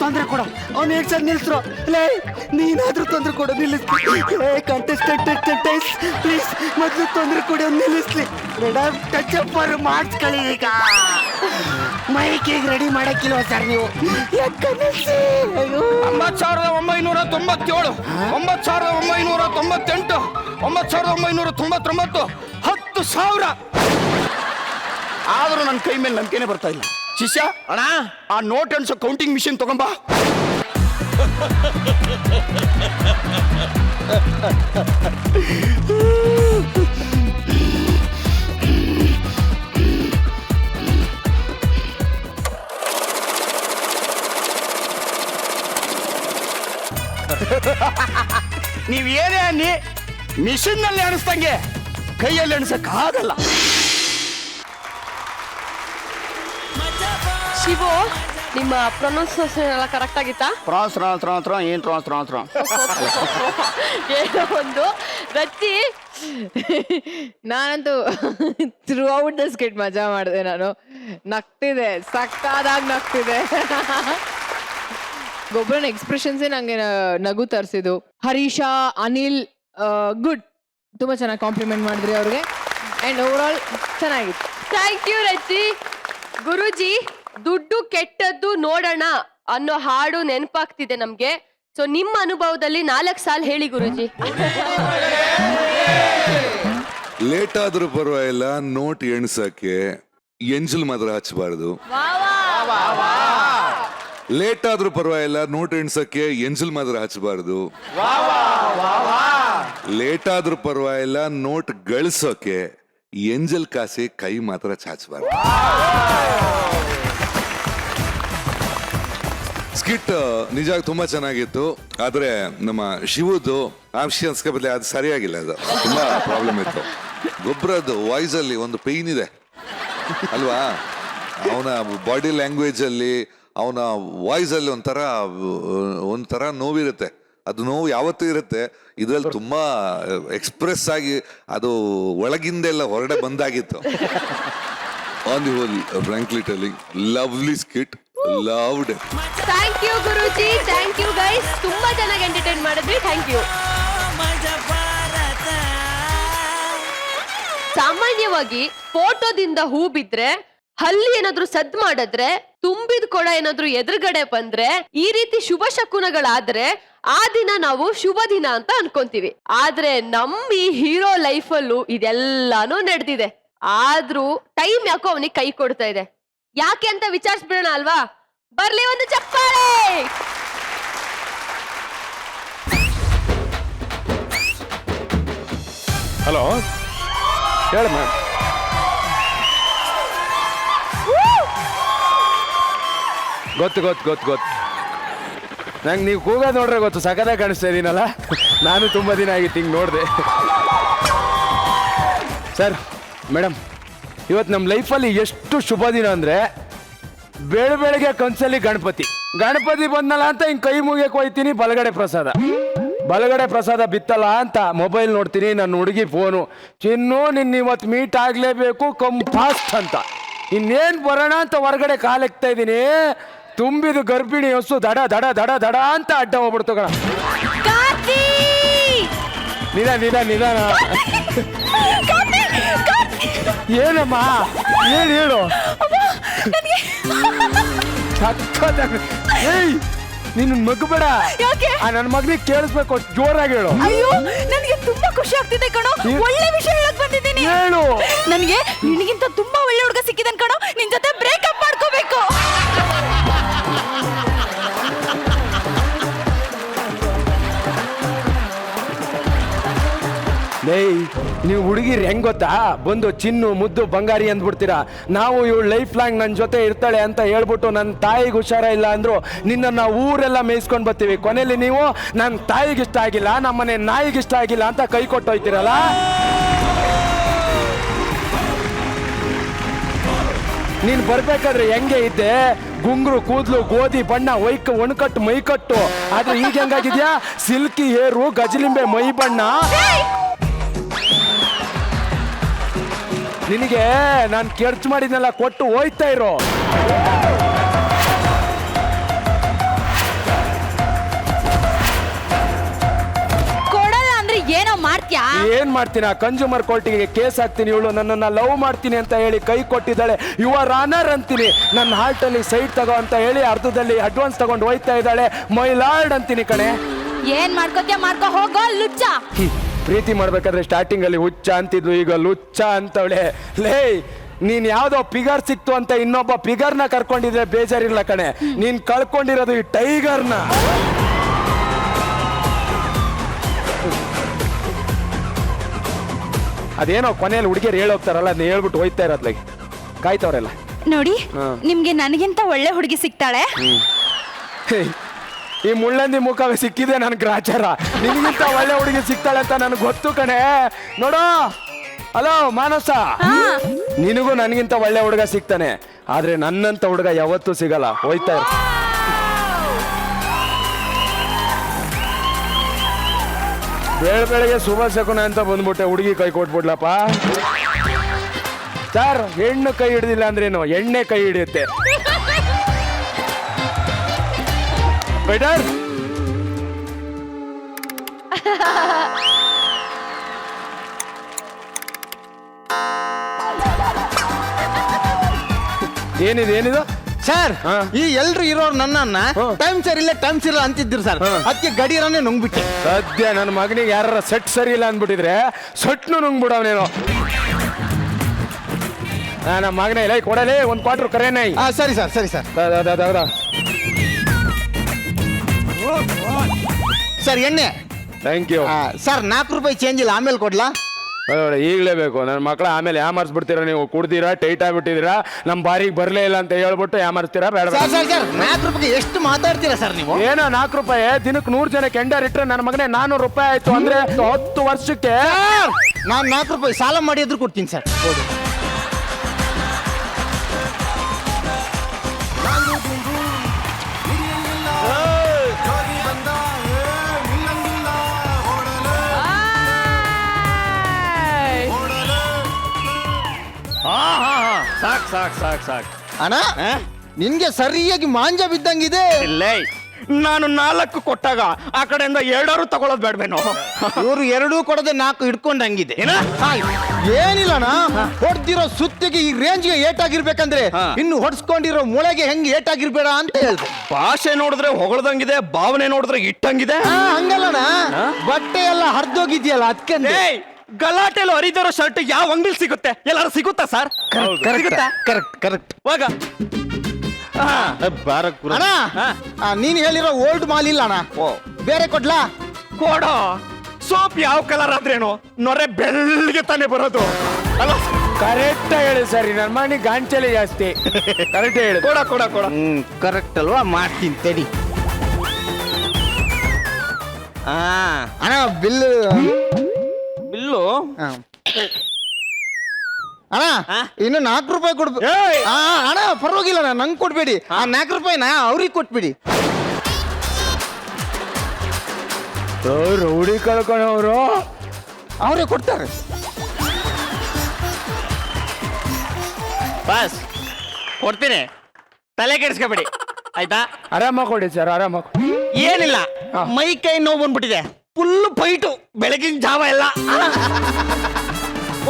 ತೊಂದ್ರೆ ಕೊಡು. ಅವ್ನು ಹೇಗೆ ಸರ್ ನಿಲ್ಸ್ರು? ನೀನಾದ್ರೂ ತೊಂದ್ರೆ ಕೊಡು, ನಿಲ್ಲಿಸ್ಲಿ. ಕಂಟೆಸ್ಟೆಂಟ್ ಪ್ಲೀಸ್ ಮೊದಲು ತೊಂದ್ರೆ ಕೊಡಿ, ಅವ್ನು ನಿಲ್ಲಿಸ್ಲಿ. ಮೇಡಮ್ ಟಚ್ ಅಪ್ ಮಾಡಿಸ್ಕೊಳ್ಳಿ. ಈಗ ಮೈಕಿಗೆ ರೆಡಿ ಮಾಡಕ್ಕಿಲ್ವ ಸರ್ ನೀವು? ಲೆಕ್ಕ ನಿಲ್ಸಿ. 9,997 9,998 9,999 10,000. ಆದ್ರೂ ನನ್ನ ಕೈ ಮೇಲೆ ನಂಬಿಕೆನೆ ಬರ್ತಾ ಇಲ್ಲ. ಶಿಷ್ಯ ಅಣ್ಣ, ಆ ನೋಟ್ ಎಣಿಸೋ ಕೌಂಟಿಂಗ್ ಮಿಷಿನ್ ತಗೊಂಬಾ. ನೀವ್ ಏನೇ ಅನ್ನಿ, ಮಿಷಿನ್ ನಲ್ಲಿ ಎಣಿಸ್ದಂಗೆ ಕೈಯಲ್ಲಿ ಎಣಿಸಕ್ ಆಗಲ್ಲ. ಶಿವು, ನಿಮ್ಮ ಪ್ರೊನೌನ್ಸಿಯೇಷನ್ ಎಲ್ಲ ಕರೆಕ್ಟ್ ಆಗಿತ್ತಾ? ಏನೋ ಒಂದು ರಚ್ಚಿ. ನಾನಂತೂ ಥ್ರೂ ಔಟ್ ದ ಸ್ಕಿಟ್ ಮಜಾ ಮಾಡಿದೆ. ನಾನು ನಗ್ತಿದೆ, ಸಕ್ಕದಾಗಿ ನಗ್ತಿದೆ. ಗೊಬ್ಬರನ ಎಕ್ಸ್ಪ್ರೆಷನ್ಸೇ ನಂಗೆ ನಗು ತರಿಸಿದ್ದು. ಹರೀಶಾ, ಅನಿಲ್, ಗುಡ್, ತುಂಬಾ ಚೆನ್ನಾಗಿ ಕಾಂಪ್ಲಿಮೆಂಟ್ ಮಾಡಿದ್ರಿ ಅವ್ರಿಗೆ. ಅಂಡ್ ಓವರ್ ಆಲ್ ಚೆನ್ನಾಗಿತ್ತು. Thank you Rachi. ಗುರುಜಿ, ದುಡ್ಡು ಕೆಟ್ಟದ್ದು ನೋಡೋಣ ಅನ್ನೋ ಹಾಡು ನೆನಪಾಗ್ತಿದೆ ನಮ್ಗೆ. ಸೊ ನಿಮ್ಮ ಅನುಭವದಲ್ಲಿ 4 ಸಾಲ ಹೇಳಿ ಗುರುಜಿ. ಲೇಟ್ ಆದ್ರೂ ಪರವಾಗಿಲ್ಲ, ನೋಟ್ ಎಣ್ಸಕ್ಕೆ ಎಂಜಲ್ ಮಾತ್ರ ಹಚ್ಚಬಾರ್ದು. ಲೇಟ್ ಆದ್ರೂ ಪರವಾಗಿಲ್ಲ, ನೋಟ್ ಎಣ್ಸಕ್ಕೆ ಎಂಜಲ್ ಮಾತ್ರ ಹಚ್ಚಬಾರ್ದು. ಲೇಟ್ ಆದ್ರೂ ಪರವಾಗಿಲ್ಲ, ನೋಟ್ ಗಳಿಸೋಕೆ ಎಂಜಲ್ ಕಾಸಿ ಕೈ ಮಾತ್ರ ಚಾಚಬಾರ್ದು. ಸ್ಕಿಟ್ ನಿಜ ತುಂಬಾ ಚೆನ್ನಾಗಿತ್ತು. ಆದ್ರೆ ನಮ್ಮ ಶಿವದ್ದು ಆಂಶಿಯನ್ಸ್ಗೆ ಬದಲಿ ಅದು ಸರಿಯಾಗಿಲ್ಲ. ಅದು ತುಂಬಾ ಪ್ರಾಬ್ಲಮ್ ಇತ್ತು. ಗೊಬ್ಬರದ್ದು ವಾಯ್ಸ್ ಅಲ್ಲಿ ಒಂದು ಪೇಯ್ನ್ ಇದೆ ಅಲ್ವಾ? ಅವನ ಬಾಡಿ ಲ್ಯಾಂಗ್ವೇಜ್ ಅಲ್ಲಿ, ಅವನ ವಾಯ್ಸ್ ಅಲ್ಲಿ ಒಂಥರ ನೋವಿರುತ್ತೆ. ಅದು ನೋವು ಯಾವತ್ತೂ ಇರುತ್ತೆ. ಇದ್ರಲ್ಲಿ ತುಂಬಾ ಎಕ್ಸ್ಪ್ರೆಸ್ ಆಗಿ ಅದು ಒಳಗಿಂದೆಲ್ಲ ಹೊರಗಡೆ ಬಂದಾಗಿತ್ತು. On the whole frankly telling, lovely skit, loved it. Thank you Guruji, thank you guys, ತುಂಬಾ ಚೆನ್ನಾಗಿ ಎಂಟರ್ಟೈನ್ ಮಾಡಿದ್ವಿ. Thank you. ಸಾಮಾನ್ಯವಾಗಿ ಫೋಟೋದಿಂದ ಹೂ ಬಿದ್ರೆ, ಹಲ್ಲಿ ಏನಾದ್ರು ಸದ್ ಮಾಡಿದ್ರೆ, ತುಂಬಿದ ಕೊಡ ಏನಾದ್ರು ಎದುರುಗಡೆ ಬಂದ್ರೆ, ಈ ರೀತಿ ಶುಭ ಶಕುನಗಳಾದ್ರೆ ಆ ದಿನ ನಾವು ಶುಭ ದಿನ ಅಂತ ಅನ್ಕೊಂತೀವಿ. ಆದ್ರೆ ನಮ್ಮ ಈ ಹೀರೋ ಲೈಫಲ್ಲೂ ಇದೆಲ್ಲಾನು ನಡೆದಿದೆ. ಆದ್ರೂ ಟೈಮ್ ಯಾಕೋ ಅವನಿಗೆ ಕೈ ಕೊಡ್ತಾ ಇದೆ. ಯಾಕೆ ಅಂತ ವಿಚಾರಿಸ್ಬಿಡೋಣ ಅಲ್ವಾ? ಬರ್ಲಿ ಒಂದು ಚಪ್ಪಾಳೆ. ಹಲೋ, ಹೇಳಿ ಮ್ಯಾಮ್. ಗೊತ್ತು ನಂಗೆ ನೀವು ಕೂಗೋದು ನೋಡ್ರೆ ಗೊತ್ತು, ಸಕದಾಗ ಕಾಣಿಸ್ತಾ ಇದ್ದೀನಲ್ಲ. ನಾನು ತುಂಬ ದಿನ ಆಗಿತ್ತು ಹಿಂಗೆ ನೋಡಿದೆ. ಸರ್, ಮೇಡಮ್, ಇವತ್ತು ನಮ್ಮ ಲೈಫಲ್ಲಿ ಎಷ್ಟು ಶುಭ ದಿನ ಅಂದರೆ, ಬೆಳಗ್ಗೆ ಕನ್ಸಲ್ಲಿ ಗಣಪತಿ ಬಂದಲ್ಲ ಅಂತ ಹಿಂಗೆ ಕೈ ಮುಗಿಯಕ್ಕೆ ಹೋಯ್ತೀನಿ. ಬಲಗಡೆ ಪ್ರಸಾದ ಬಿತ್ತಲ್ಲ ಅಂತ ಮೊಬೈಲ್ ನೋಡ್ತೀನಿ. ನನ್ನ ಹುಡುಗಿ ಫೋನು, ಚಿನ್ನು ನಿನ್ನ ಇವತ್ತು ಮೀಟ್ ಆಗಲೇಬೇಕು ಫಾಸ್ಟ್ ಅಂತ. ಇನ್ನೇನು ಬರೋಣ ಅಂತ ಹೊರಗಡೆ ಕಾಲೆಕ್ತಾ ಇದ್ದೀನಿ. ತುಂಬಿದ ಗರ್ಭಿಣಿ ಹಸು ದಡ ದಡ ದಡ ದಡ ಅಂತ ಅಡ್ಡ ಹೋಗ್ಬಿಡ್ತು ಕಣ. ನಿಧಾನ. ಏನಮ್ಮ, ಹೇಳು. ಏಯ್, ನೀನು ಮಗಬೇಡ. ನನ್ನ ಮಗನಿಗೆ ಕೇಳಿಸ್ಬೇಕು, ಜೋರಾಗಿ ಹೇಳು. ಅಯ್ಯೋ, ನನಗೆ ತುಂಬಾ ಖುಷಿ ಆಗ್ತಿದೆ ಕಣೋ. ಒಳ್ಳೆ ವಿಷಯ ಹೇಳಕ್ ಬಂದಿದ್ದೀನಿ. ಹೇಳು. ನನಗೆ ನಿನಗಿಂತ ತುಂಬಾ ಒಳ್ಳೆ ಹುಡುಗ ಸಿಕ್ಕಿದನ್ ಕಣೋ. ನಿನ್ ಜೊತೆ ಬ್ರೇಕಪ್ ಮಾಡ್ಕೋಬೇಕು. ನೀವು ಹುಡುಗಿರು ಹೆಂಗ್ ಗೊತ್ತಾ, ಬಂದು ಚಿನ್ನು ಮುದ್ದು ಬಂಗಾರಿ ಅಂದ್ಬಿಡ್ತೀರಾ. ನಾವು ಇವಳು ಲೈಫ್ ಲಾಂಗ್ ನನ್ನ ಜೊತೆ ಇರ್ತಾಳೆ ಅಂತ ಹೇಳ್ಬಿಟ್ಟು ನನ್ನ ತಾಯಿಗೆ ಹುಷಾರ ಇಲ್ಲ ಅಂದ್ರು ನಿನ್ನನ್ನು ಊರೆಲ್ಲ ಮೇಯಿಸ್ಕೊಂಡು ಬರ್ತೀವಿ. ಕೊನೆಯಲ್ಲಿ ನೀವು ನನ್ನ ತಾಯಿಗೆ ಇಷ್ಟ ಆಗಿಲ್ಲ, ನಮ್ಮನೆ ನಾಯಿಗೆ ಇಷ್ಟ ಆಗಿಲ್ಲ ಅಂತ ಕೈ ಕೊಟ್ಟೋಯ್ತಿರಲ್ಲ. ನೀನು ಬರ್ಬೇಕಾದ್ರೆ ಹೆಂಗೆ ಇದ್ದೆ, ಗುಂಗ್ರು ಕೂದಲು, ಗೋಧಿ ಬಣ್ಣ, ಒಣಕಟ್ಟು ಮೈಕಟ್ಟು. ಆದ್ರೆ ಈಗ ಹೆಂಗಾಗಿದ್ಯಾ, ಸಿಲ್ಕಿ ಹೇರು, ಗಜಲಿಂಬೆ ಮೈ ಬಣ್ಣ. ನಿನಗೆ ನಾನು ಖರ್ಚು ಮಾಡಿದ್ನೆಲ್ಲ ಕೊಟ್ಟು ಹೋಯ್ತಾ ಇರೋ. ಕೊಡಲ್ಲ ಅಂದ್ರೆ ಏನೋ ಮಾಡ್ತೀಯಾ? ಏನ್ ಮಾಡ್ತೀನ, ಕನ್ಸ್ಯೂಮರ್ ಕೋರ್ಟಿಗೆ ಕೇಸ್ ಹಾಕ್ತೀನಿ. ಇವಳು ನನ್ನನ್ನ ಲವ್ ಮಾಡ್ತೀನಿ ಅಂತ ಹೇಳಿ ಕೈ ಕೊಟ್ಟಿದ್ದಾಳೆ, ಯುವರ್ ಆನರ್ ಅಂತೀನಿ. ನನ್ನ ಹಾರ್ಟ್ ಅಲ್ಲಿ ಸೈಡ್ ತಗೋ ಅಂತ ಹೇಳಿ ಅರ್ಧದಲ್ಲಿ ಅಡ್ವಾನ್ಸ್ ತಗೊಂಡು ಹೋಯ್ತಾ ಇದ್ದಾಳೆ. ಮೈ ಲಾರ್ಡ್ ಅಂತೀನಿ ಕಣೆ. ಏನ್ ಮಾಡ್ಕೋತೀಯ ಮಾಡ್ಕೋ, ಹೋಗೋ ಲುಚ್ಚ. ಪ್ರೀತಿ ಮಾಡ್ಬೇಕಾದ್ರೆ ಸ್ಟಾರ್ಟಿಂಗ್ ಅಲ್ಲಿ ಹುಚ್ಚ ಅಂತಿದ್ಲು, ಈಗ ಲುಚ್ಚ ಅಂತವಳೆ. ಲೇ, ನೀನ್ ಯಾವ್ದೋ ಫಿಗರ್ ಸಿಕ್ತು ಅಂತ ಇನ್ನೊಬ್ಬ ಫಿಗರ್ನ ಕರ್ಕೊಂಡಿದ್ರೆ ಬೇಜಾರಿಲ್ಲ ಕಣೆ. ನೀನ್ ಕಳ್ಕೊಂಡಿರೋದು ಈ ಟೈಗರ್ನ. ಅದೇನೋ ಕೊನೆಯಲ್ಲಿ ಹುಡುಗಿಯರು ಹೇಳೋಗ್ತಾರಲ್ಲ, ಅದನ್ನ ಹೇಳ್ಬಿಟ್ಟು ಹೋಯ್ತಾ ಇರೋದ್ಲಾಗ ಕಾಯ್ತವ್ರೆಲ್ಲ. ನೋಡಿ, ನಿಮ್ಗೆ ನನಗಿಂತ ಒಳ್ಳೆ ಹುಡುಗಿ ಸಿಗ್ತಾಳೆ. ಈ ಮುಳ್ಳಂದಿ ಮುಖವೇ ಸಿಕ್ಕಿದೆ ನನ್ ಗ್ರಾಚಾರ. ನಿನಗಿಂತ ಒಳ್ಳೆ ಹುಡುಗಿ ಸಿಗ್ತಾಳೆ ಅಂತ ನನಗೆ ಗೊತ್ತು ಕಣೆ. ನೋಡೋ, ಹಲೋ ಮಾನಸ, ನಿನಗೂ ನನಗಿಂತ ಒಳ್ಳೆ ಹುಡುಗ ಸಿಗ್ತಾನೆ. ಆದ್ರೆ ನನ್ನಂತ ಹುಡುಗ ಯಾವತ್ತೂ ಸಿಗಲ್ಲ. ಹೋಯ್ತಾ ಇರು. ಬೆಳಗ್ಗೆ ಶುಭ ಶಕುನ ಅಂತ ಬಂದ್ಬಿಟ್ಟೆ, ಹುಡುಗಿ ಕೈ ಕೊಟ್ಬಿಡ್ಲಪ್ಪ. ಸರ್, ಹೆಣ್ಣು ಕೈ ಹಿಡ್ದಿಲ್ಲ ಅಂದ್ರೇನು, ಎಣ್ಣೆ ಕೈ ಹಿಡಿಯುತ್ತೆ. ಬೇಟರ್ ಏನಿದು ಸರ್ ಹಾ. ಈ ಎಲ್ರು ಇರೋರು ನನ್ನನ್ನ ಟೈಮ್ ಸರ್ ಇಲ್ಲ ಟೈಮ್ ಸರ್ ಇಲ್ಲ ಅಂತಿದ್ರು ಸರ್ ಅದಕ್ಕೆ ಗಡಿಯರನ್ನೇ ನುಂಗ್ಬಿಟ್ಟೆ. ಸದ್ಯ ನನ್ನ ಮಗನಿಗೆ ಯಾರ ಸೆಟ್ ಸರಿ ಇಲ್ಲ ಅಂದ್ಬಿಟ್ಟಿದ್ರೆ ಸೊಟ್ನು ನುಂಗ್ಬಿಡವನೇನು. ನಮ್ಮ ಮಗನೇ ಲೈ ಕೊಡಲೇ ಒಂದು ಕ್ವಾರ್ಟರ್ ಕರೇನೈ. ಸರಿ ಸರ್ ಸರಿ ಸರ್. ಸರ್ ಎಣ್ಣೆ. Thank you. ಸರ್ 4 ರೂಪಾಯಿ ಚೇಂಜ್ ಇಲ್ಲ, ಆಮೇಲೆ ಕೊಡ್ಲಾ? ಈಗಲೇ ಬೇಕು ನನ್ನ ಮಕ್ಕಳ. ಆಮೇಲೆ ಯಾಮಾರಿಸ್ಬಿಡ್ತೀರಾ ನೀವು, ಕುಡ್ದಿರಾ ಟೈಟ್ ಆಗ್ಬಿಟ್ಟಿದ್ದೀರಾ, ನಮ್ಮ ಬಾರಿಗೆ ಬರಲೇ ಇಲ್ಲ ಅಂತ ಹೇಳ್ಬಿಟ್ಟು ಯಾಮಾರಿಸ್ತೀರಾ ಬೇಡ. ಸರ್ ಸರ್ ಸರ್ 4 ರೂಪಾಯಿಗೆ ಎಷ್ಟು ಮಾತಾಡ್ತೀರಾ ಸರ್ ನೀವು? ಏನೋ 4 ರೂಪಾಯಿ ದಿನಕ್ಕೆ 100 ಜನ ಕೆಂಡರ್ ಇಟ್ಟರೆ ನನ್ನ ಮಗನೇ 400 ರೂಪಾಯಿ ಆಯ್ತು ಅಂದ್ರೆ 10 ವರ್ಷಕ್ಕೆ. ನಾನು 4 ರೂಪಾಯಿ ಸಾಲ ಮಾಡಿದ್ರು ಕೊಡ್ತೀನಿ ಸರ್. ಸಾಕ್ ಸಾಕ್ ಸಾಕ್ ಸಾಕ್ ಅಣ್ಣ ನಿನ್ಗೆ ಸರಿಯಾಗಿ ಮಾಂಜ ಬಿದ್ದಂಗಿದೆ. ಇಲ್ಲೇ ನಾನು 4 ಕೊಟ್ಟಾಗ ಆ ಕಡೆಯಿಂದ 2 ತಗೊಳ್ಳೋದು ಬೇಡವೇನೋ? ಇವರು 2 ಕೊಡದೆ 4 ಹಿಡ್ಕೊಂಡಂಗಿದೆ. ಏನಿಲ್ಲಣ್ಣ, ಹೊಡ್ದಿರೋ ಸುತ್ತಿಗೆ ಈ ರೇಂಜ್ಗೆ ಏಟಾಗಿರ್ಬೇಕಂದ್ರೆ ಇನ್ನು ಹೊಡ್ಸ್ಕೊಂಡಿರೋ ಮೊಳೆಗೆ ಹೆಂಗ್ ಏಟಾಗಿರ್ಬೇಡ ಅಂತ ಹೇಳ್ದೆ. ಭಾಷೆ ನೋಡಿದ್ರೆ ಹೊಗಳದಂಗಿದೆ, ಭಾವನೆ ನೋಡಿದ್ರೆ ಇಟ್ಟಂಗಿದೆ. ಹಂಗಲ್ಲಣ್ಣ, ಬಟ್ಟೆ ಎಲ್ಲ ಹರಿದೋಗಿದ್ಯಲ್ಲ ಅದಕ್ಕೆ. ಗಲಾಟೆಲು ಹರಿದಿರೋ ಶರ್ಟ್ ಯಾವ ಅಂಗಡಿಲಿ ಸಿಗುತ್ತೆ? ಎಲ್ಲಾರು ಸಿಗುತ್ತಾ ಸರ್? Correct correct. ಹೋಗ ಅಣ್ಣ ನೀನ್ ಹೇಳಿರೋ ಓಲ್ಡ್ ಮಾಲ್ ಇಲ್ಲ ಅಣ್ಣ, ಬೇರೆ ಕೊಡ್ಲಾ? ಕೊಡೋ. ಸೋಪ್ ಯಾವ ಕಲರ್ ಆದ್ರೇನು ನೊರೆ ಬೆಳ್ಳಿಗೆ ತಾನೇ ಬರೋದು ಅಲ್ಲ? ಕರೆಕ್ಟ್ ಹೇಳಿ ಸರ್, ನನ್ನ ಮನೆ ಗಾಂಚಲಿ ಜಾಸ್ತಿ. ಕರೆಕ್ಟ್ ಹೇಳಿ. ಕೊಡ ಕೊಡ ಕೊಡ. ಕರೆಕ್ಟ್ ಅಲ್ವಾ? ಮಾಡ್ತೀನಿ ತಡಿ. ಅಣ್ಣ ಬಿಲ್ಲು ಬಿಲ್ಲು ಅಣ್ಣ ಇನ್ನು 4 ರೂಪಾಯಿ ಕೊಡ್ಬೇಕು. ಅಣ್ಣ ಪರವಾಗಿಲ್ಲ ಅಣ್ಣ, ನಂಗೆ ಕೊಡ್ಬೇಡಿ. ಆ 4 ರೂಪಾಯಿನ ಅವ್ರಿಗೆ ಕೊಟ್ಬಿಡಿ. ರೌಡಿ ಕಳ್ಕೊಂಡವ್ರು ಅವರೇ ಕೊಡ್ತಾರೆ. ಬಸ್ ಕೊಡ್ತೀನಿ, ತಲೆ ಕೆಡಿಸ್ಕೊಬೇಡಿ ಆಯ್ತಾ? ಆರಾಮಾಗಿ ಕೊಡಿ ಸರ್, ಆರಾಮಾಗಿ. ಏನಿಲ್ಲ, ಮೈ ಕೈ ನೋವು ಬಂದ್ಬಿಟ್ಟಿದೆ, ಫುಲ್ ಫೈಟು ಬೆಳಗಿನ ಜಾವ ಎಲ್ಲ.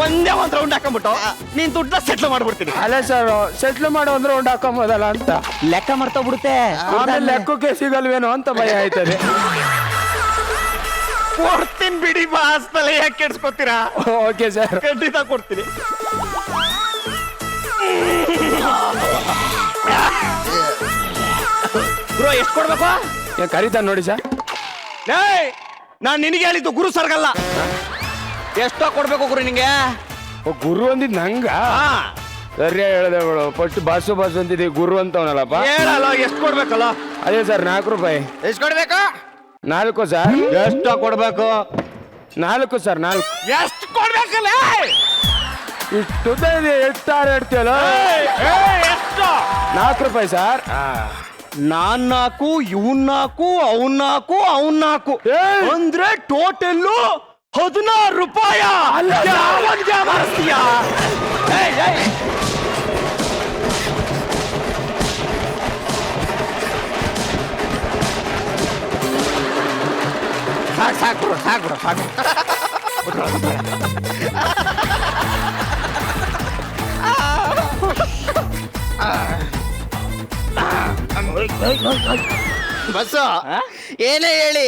ಒಂದೇ ಒಂದು ರೌಂಡ್ ಹಾಕೊಂಡ್ಬಿಟ್ಟು ನೀನ್ ದುಡ್ಡ ಸೆಟ್ಲ್ ಮಾಡ್ಬಿಡ್ತೀನಿ. ಅಲ್ಲ ಸರ್, ಸೆಟ್ಲ್ ಮಾಡೋ ಅಂದ್ರೆ ರೌಂಡ್ ಹಾಕೊಂಬೋದಲ್ಲ ಅಂತ ಲೆಕ್ಕ ಮಾಡ್ತಾ ಬಿಡುತ್ತೆ. ಆಮೇಲೆ ಲೆಕ್ಕಕ್ಕೆ ಸಿಗಲ್ವೇನೋ ಅಂತ ಭಯ ಆಯ್ತದೆ. ಕೊಡ್ತೀನಿ ಬಿಡಿ ಬಾಸ್, ತಲೆ ಯಾಕೆ ಕೆಡ್ಸ್ಕೊತೀರಾ? ಓಕೆ ಸರ್, ಖಂಡಿತ ಕೊಡ್ತೀನಿ. ಗುರು ಎಷ್ಟು ಕೊಡ್ಬೇಕು? ಕರೀತಾನೆ ನೋಡಿ ಸರ್. ನಾನ್ ನಿನಗೆ ಹೇಳಿದ್ದು ಗುರು ಸರ್ಗಲ್ಲ. ಎಷ್ಟೋ ಕೊಡ್ಬೇಕು ಗುರು ನಿಂಗೆ? ಗುರು ಅಂದಿದ್ ನಂಗ? ಸರಿಯಾ ಹೇಳ್ದೆ ಬಿಡು. ಫಸ್ಟ್ ಬಾಸು ಬಾಸು ಅಂತಿದ್ದೆ, ಗುರು ಅಂತವನಲ್ಲಪ್ಪ. ಹೇಳಲ್ಲ, ಎಷ್ಟು ಕೊಡ್ಬೇಕಲ್ಲ? ಅದೇ ಸರ್ 4 ರೂಪಾಯಿ. ಎಷ್ಟು ಕೊಡ್ಬೇಕು? 4 ಸರ್. ಎಷ್ಟೋ ಕೊಡ್ಬೇಕು? 4 ಸರ್, 4. ಎಷ್ಟು ಕೊಡ್ಬೇಕಲ್ಲ? ಇಷ್ಟು ಎಷ್ಟಾರು ಹೇಳ್ತೀಯಲ್ಲ? ಎಷ್ಟು? 4 ರೂಪಾಯಿ ಸರ್. ನಾನ್ 4, ಇವನ್ 4, ಅವನ್ 4, ಅವನ್ 4 ಅಂದ್ರೆ ಟೋಟಲ್ಲು 16 ರೂಪಾಯಿ. ಮಾಡ್ತೀಯಾ? ಸಾಕು ಸಾಕು ಸಾಕು. ಬಸ್ಸು ಏನೇ ಹೇಳಿ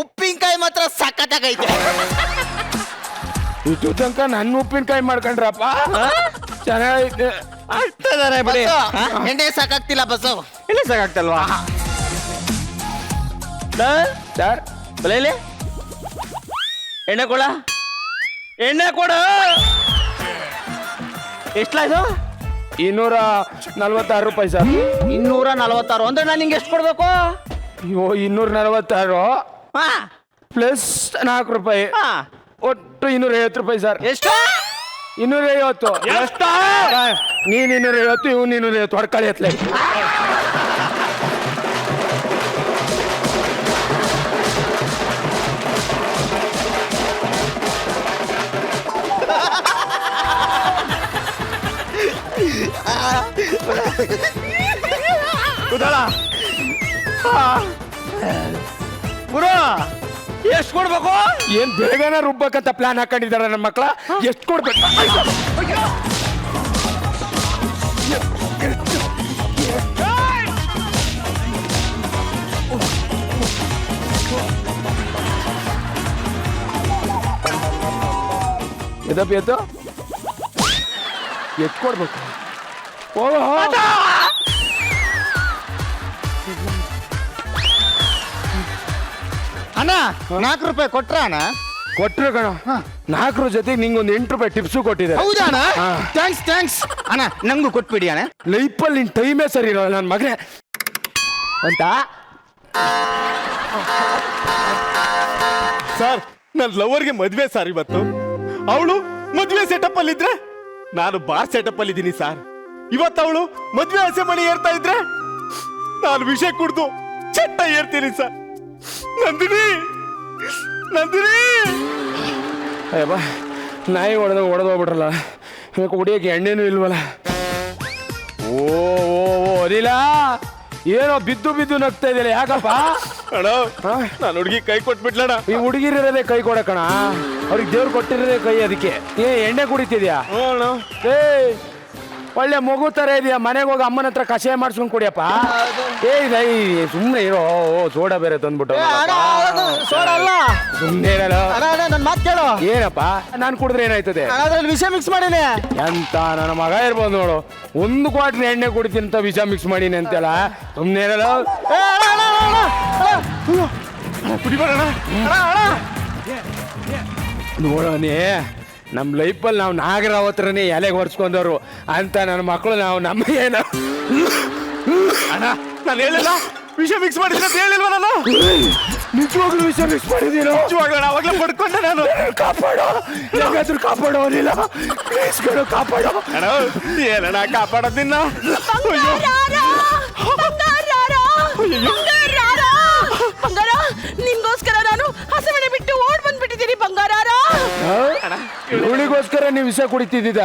ಉಪ್ಪಿನಕಾಯಿ ಮಾತ್ರ ಸಖತ್ತಾಗೈತೆ. ಇಷ್ಟು ತನಕ ನನ್ನ ಉಪ್ಪಿನಕಾಯಿ ಮಾಡ್ಕೊಂಡ್ರಪ್ಪ, ಚೆನ್ನಾಗೈತೆ. ಆಗ್ತದಾರೆ ಬಿಡಿ. ಎಣ್ಣೆ ಸಾಕಾಗ್ತಿಲ್ಲ ಬಸ್ಸು. ಎಲ್ಲಿ ಸಾಕಾಗ್ತಲ್ವಾ ಸರ್? ಬಲೇಲಿ ಎಣ್ಣೆ ಕೊಡ, ಎಣ್ಣೆ ಕೊಡ. ಎಷ್ಟಾಯ್ತು? 246 ರೂಪಾಯಿ ಸರ್. 246 ಅಂದ್ರೆ ನಾನು ನಿಂಗೆ ಎಷ್ಟು ಕೊಡ್ಬೇಕು? ಅಯ್ಯೋ, 246 ಪ್ಲಸ್ 4 ರೂಪಾಯಿ, ಒಟ್ಟು 250 ರೂಪಾಯಿ ಸರ್. ಎಷ್ಟು? 250. ಎಷ್ಟು? ನೀನ್ 250, ಇವ್ 250 ಹೊಡ್ಕಳಿ ಎತ್ಲೆ. ಗುರು ಎಷ್ಟು ಕೊಡ್ಬೇಕು? ಏನ್ ಬೇಗನ ರುಬ್ಬಕ್ಕಂತ ಪ್ಲಾನ್ ಹಾಕೊಂಡಿದಾರ ನನ್ನ ಮಕ್ಳ. ಎಷ್ಟು ಕೊಡ್ಬೇಕು? ಎದಪ್ಪ ಎತ್ತು ಎತ್ಕೊಡ್ಬೇಕು ಹೋಗೋ ಅಣ್ಣ 4 ರೂಪಾಯಿ ಕೊಟ್ರ ಅಣ್ಣ? ಕೊಟ್ರು ಕಣ 4 ಜೊತೆಗೆ ನಿಂಗೊಂದು 8 ರೂಪಾಯಿ ಟಿಪ್ಸು ಕೊಟ್ಟಿದ್ದಾರೆ. ಹೌದಾ ಅಣ್ಣ? ಥ್ಯಾಂಕ್ಸ್ ಅಣ್ಣ, ನಂಗೂ ಕೊಟ್ಬಿಡಿ ಅಣ್ಣ. ಲೈಫಲ್ಲಿ ನಿನ್ ಟೈಮೇ ಸರಿ ಇರೋಲ್ಲ ನನ್ನ ಮಗನೇ ಅಂತ. ಸರ್, ನನ್ನ ಲವರ್ಗೆ ಮದ್ವೆ ಸರ್ ಇವತ್ತು. ಅವಳು ಮದ್ವೆ ಸೆಟಪ್ ಅಲ್ಲಿ ಇದ್ರೆ ನಾನು ಬಾರ್ ಸೆಟಪ್ ಅಲ್ಲಿ ಇದ್ದೀನಿ ಸರ್. ಇವತ್ತು ಅವಳು ಮದ್ವೆ ಹಸೆ ಮಣಿ ಏರ್ತಾ ಇದ್ರೆ ನಾನು ವಿಷಯ ಕುಡ್ದು ಚಟ್ಟ ಏರ್ತೀನಿ ಸರ್. ನಂದಿನಿ ಅಯ್ಯಪ್ಪ, ನಾಯಿ ಹೊಡೆದೋಗ್ಬಿಟ್ರಲ್ಲ, ಕುಡಿಯೋಕೆ ಎಣ್ಣೆನೂ ಇಲ್ವಲ್ಲ. ಓ ಅದಿಲ್ಲ, ಏನೋ ಬಿದ್ದು ನಗ್ತಾ ಇದೆಯಲ್ಲ, ಯಾಕಪ್ಪ? ಅಣ್ಣ, ನಾನು ಹುಡುಗಿ ಕೈ ಕೊಟ್ಬಿಟ್ಲಣ್ಣ. ಈ ಹುಡುಗಿರಿರೋದೇ ಕೈ ಕೊಡಕಣ, ಅವ್ರಿಗೆ ದೇವ್ರು ಕೊಟ್ಟಿರೋದೇ ಕೈ. ಅದಕ್ಕೆ ಎಣ್ಣೆ ಕುಡಿತಿದ್ಯಾ? ಏ ಒಳ್ಳೆ ಮಗು ತರ ಇದೆಯಾ, ಮನೆಗೆ ಹೋಗಿ ಅಮ್ಮನ ಹತ್ರ ಕಷಾಯ ಮಾಡಿಸ್ಕೊಂಡು ಕುಡಿಯಪ್ಪ. ಸುಮ್ಮನೆ ಇರೋ, ಸೋಡಾ ಬೇರೆ ತಂದ್ಬಿಟ್ಟು. ಸುಮ್ಮನೆ ನನ್ನ ಮಾತು ಕೇಳು. ಏನಪ್ಪ, ನಾನು ಕುಡಿದ್ರೆ ಏನಾಯ್ತದೆ? ಅದ್ರಲ್ಲಿ ವಿಷಯ ಮಿಕ್ಸ್ ಮಾಡೀನಿ. ಎಂತ ನನ್ನ ಮಗ ಇರ್ಬೋದು ನೋಡು, 1 ಕ್ವಾರ್ಟರ್ ಎಣ್ಣೆ ಕುಡಿತೀನಿ ಅಂತ ವಿಷ ಮಿಕ್ಸ್ ಮಾಡೀನಿ ಅಂತೆಲ್ಲ. ಸುಮ್ಮನೆ ನೋಡೋನೇ, ನಮ್ಮ ಲೈಫಲ್ಲಿ ನಾವು ನಾಗರಾವತ್ರನೇ ಎಲೆಗೆ ಹೊರ್ಸ್ಕೊಂಡವ್ರು ಅಂತ ನನ್ನ ಮಕ್ಕಳು ನಾವು ನಮ್ಮ ಏನು ಅಣ್ಣ, ನಾನು ಹೇಳಿಲ್ಲ ವಿಷ ಮಿಕ್ಸ್ ಮಾಡಿದ್ರೆ ಅಂತ ಹೇಳಿಲ್ವ ನಾನು? ನಿಜವಾಗ್ಲೂ ವಿಷ ಮಿಕ್ಸ್ ಮಾಡಿದ್ದೀನೋ? ನಿಜವಾಗ್ಲೂ ಅವಾಗಲೇ ಪಡ್ಕೊಂಡೆ ನಾನು. ಕಾಪಾಡೋ, ಯಾಕಾದ್ರೂ ಕಾಪಾಡೋ, ಅವನಿಲ್ಲ ಕಾಪಾಡೋ. ಅಣ್ಣ, ಏನಣ್ಣ ಕಾಪಾಡೋದು ನಿನ್ನ? ನಿಮ್ಗೋಸ್ಕರ ನಾನು ಹಸೆಮಣೆ ಬಿಟ್ಟು ಓಡ್ ಬಂದ್ಬಿಟ್ಟಿದ್ದೀನಿ ಬಂಗಾರ. ಇವಳಿಗೋಸ್ಕರ ನೀವು ವಿಷ ಕುಡಿತಿದ್ದ?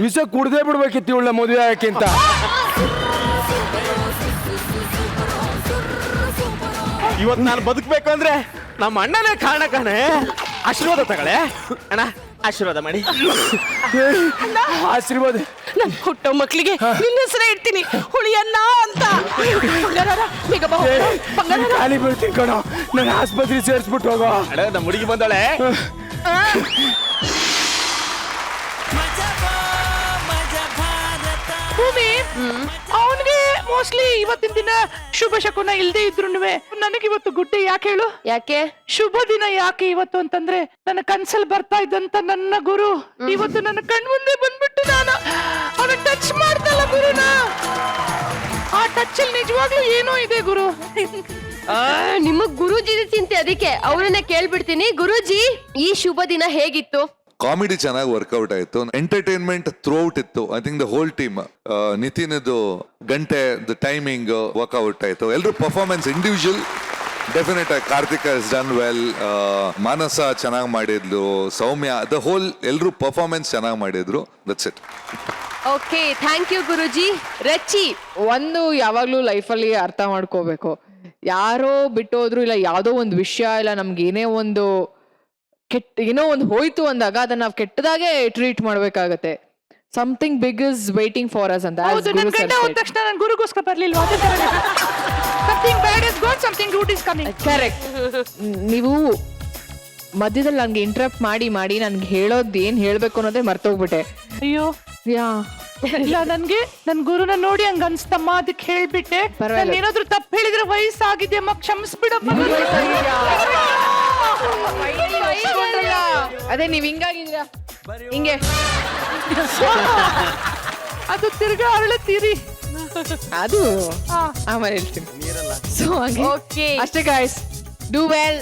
ವಿಷ ಕುಡ್ದೇ ಬಿಡ್ಬೇಕಿತ್ತು ಇವಳ ಮದುವೆ ಯಾಕೆಂತ. ಇವತ್ತು ನಾನು ಬದುಕಬೇಕು ಅಂದ್ರೆ ನಮ್ಮ ಅಣ್ಣನೇ ಕಾರಣ ಕಣೆ. ಆಶೀರ್ವಾದ ತಗೊಳ್ಳೆ ಅಣ್ಣ, ಆಶೀರ್ವಾದ ಮಾಡಿ. ಆಶೀರ್ವಾದ ನನ್ನ ಹುಟ್ಟೋ ಮಕ್ಕಳಿಗೆ ನಿನ್ನ ಹೆಸರೇ ಇಡ್ತೀನಿ, ಹುಳಿಯನ್ನ ಅಂತ. ಖಾಲಿ ಬೀಳ್ತೀನಿ ಕಣೋ, ನನ್ನ ಆಸ್ಪತ್ರೆ ಸೇರಿಸ್ಬಿಟ್ಟು ಹೋಗೋ. ಅಣ್ಣ, ನಮ್ಮ ಹುಡುಗಿ ಬಂದಾಳೆ. ಭೂಮಿ, ಅವನಿಗೆ ಮೋಸ್ಟ್ಲಿ ಇವತ್ತಿನ ದಿನ ಶುಭ ಶಕುನ ಇಲ್ದೇ ಇದ್ರು ನನಗಿವತ್ತು ಗುಡ್ಡೆ ಯಾಕೆ ಹೇಳು? ಯಾಕೆ ಶುಭ ದಿನ ಯಾಕೆ ಇವತ್ತು ಅಂತಂದ್ರೆ, ನನ್ನ ಕನ್ಸಲ್ ಬರ್ತಾ ಇದ್ದಂತ ನನ್ನ ಗುರು ಇವತ್ತು ನನ್ನ ಕಣ್ಮುಂದೆ ಬಂದ್ಬಿಟ್ಟು ನಾನು ಅವನ ಟಚ್ ಮಾಡ್ದಲ್ಲ ಗುರುನ. ಆ ಟಚ್ ಅಲ್ಲಿ ನಿಜವಾಗ್ಲೂ ಏನೋ ಇದೆ ಗುರು. ನಿಮಗ್ ಗುರೂಜಿ ಚಿಂತೆ, ಅದಕ್ಕೆ ಅವ್ರನ್ನೇ ಕೇಳ್ಬಿಡ್ತೀನಿ. ಗುರೂಜಿ, ಈ ಶುಭ ದಿನ ಹೇಗಿತ್ತು? ಕಾಮಿಡಿ ಚೆನ್ನಾಗಿ ವರ್ಕೌಟ್ ಆಯ್ತು, ಎಂಟರ್ಟೈನ್ಮೆಂಟ್ ಥ್ರೂಔಟ್ ಇತ್ತು. I think the whole team, ನಿತಿನ್ದು ಗಂಟೆ ದ ಟೈಮಿಂಗ್ ವರ್ಕೌಟ್ ಆಯ್ತು. ಎಲ್ಲರೂ ಪರ್ಫಾರ್ಮೆನ್ಸ್ ಇಂಡಿವಿಜುವಲ್ ಡೆಫಿನೆಟ್ ಆಗಿ. Karthik has done well, Manasa ಚೆನ್ನಾಗಿ ಮಾಡಿದ್ಲು, ಸೌಮ್ಯ, ದ ಹೋಲ್ ಎಲ್ಲರೂ ಪರ್ಫಾರ್ಮೆನ್ಸ್ ಚೆನ್ನಾಗಿ ಮಾಡಿದ್ರು. That's it. Okay, thank you Guruji. Rachi, ಒಂದು ಯಾವಾಗ್ಲೂ ಲೈಫಲ್ಲಿ ಅರ್ಥ ಮಾಡ್ಕೋಬೇಕು, ಯಾರೋ ಬಿಟ್ಟೋದ್ರು ಇಲ್ಲ ಯಾವುದೋ ಒಂದು ವಿಷಯ ಇಲ್ಲ ನಮ್ಗೆ ಏನೋ ಒಂದು ಹೋಯ್ತು ಅಂದಾಗ ಅದನ್ನ ನಾವು ಕೆಟ್ಟದಾಗೆ ಟ್ರೀಟ್ ಮಾಡ್ಬೇಕಾಗತ್ತೆ. Something big is waiting for us ಅಂತ. ನನ್ನ ಗಂಡ ಹೋದ ತಕ್ಷಣ ನನ್ನ ಗುರುಗೋಸ್ಕರ ಬರ್ಲಿಲ್ವಾ? Something bad is gone, something good is coming. Correct. ನೀವು ಮಧ್ಯದಲ್ಲಿ ನನ್ಗೆ ಇಂಟರಪ್ಟ್ ಮಾಡಿ ನನ್ಗೆ ಹೇಳೋದು ಏನ್ ಹೇಳ್ಬೇಕು ಅನ್ನೋದೇ ಮರ್ತೋಗ್ಬಿಟ್ಟೆ. ಅಯ್ಯೋ ಇಲ್ಲ, ನನ್ಗೆ ನನ್ ಗುರುನ ನೋಡಿ ಹಂಗ ಅನ್ಸ್ತಮ್ಮ, ಅದಕ್ಕೆ ಹೇಳ್ಬಿಟ್ಟೆ. ಏನಾದ್ರು ತಪ್ಪು ಹೇಳಿದ್ರೆ ವಯಸ್ಸಾಗಿದೆ ಅಮ್ಮ, ಕ್ಷಮಿಸ್ಬಿಡಪ್ಪ. ಅದೇ ನೀವ್ ಹಿಂಗಾಗಿದ್ದೀರಾ, ಹಿಂಗೆ ಅದು ತಿರ್ಗಾ ಅರಳತ್ತೀರಿ, ಅದು ಆಮೇಲೆ ಹೇಳ್ತೀನಿ. ಸೊ ಓಕೆ ಅಷ್ಟೇ guys, do well.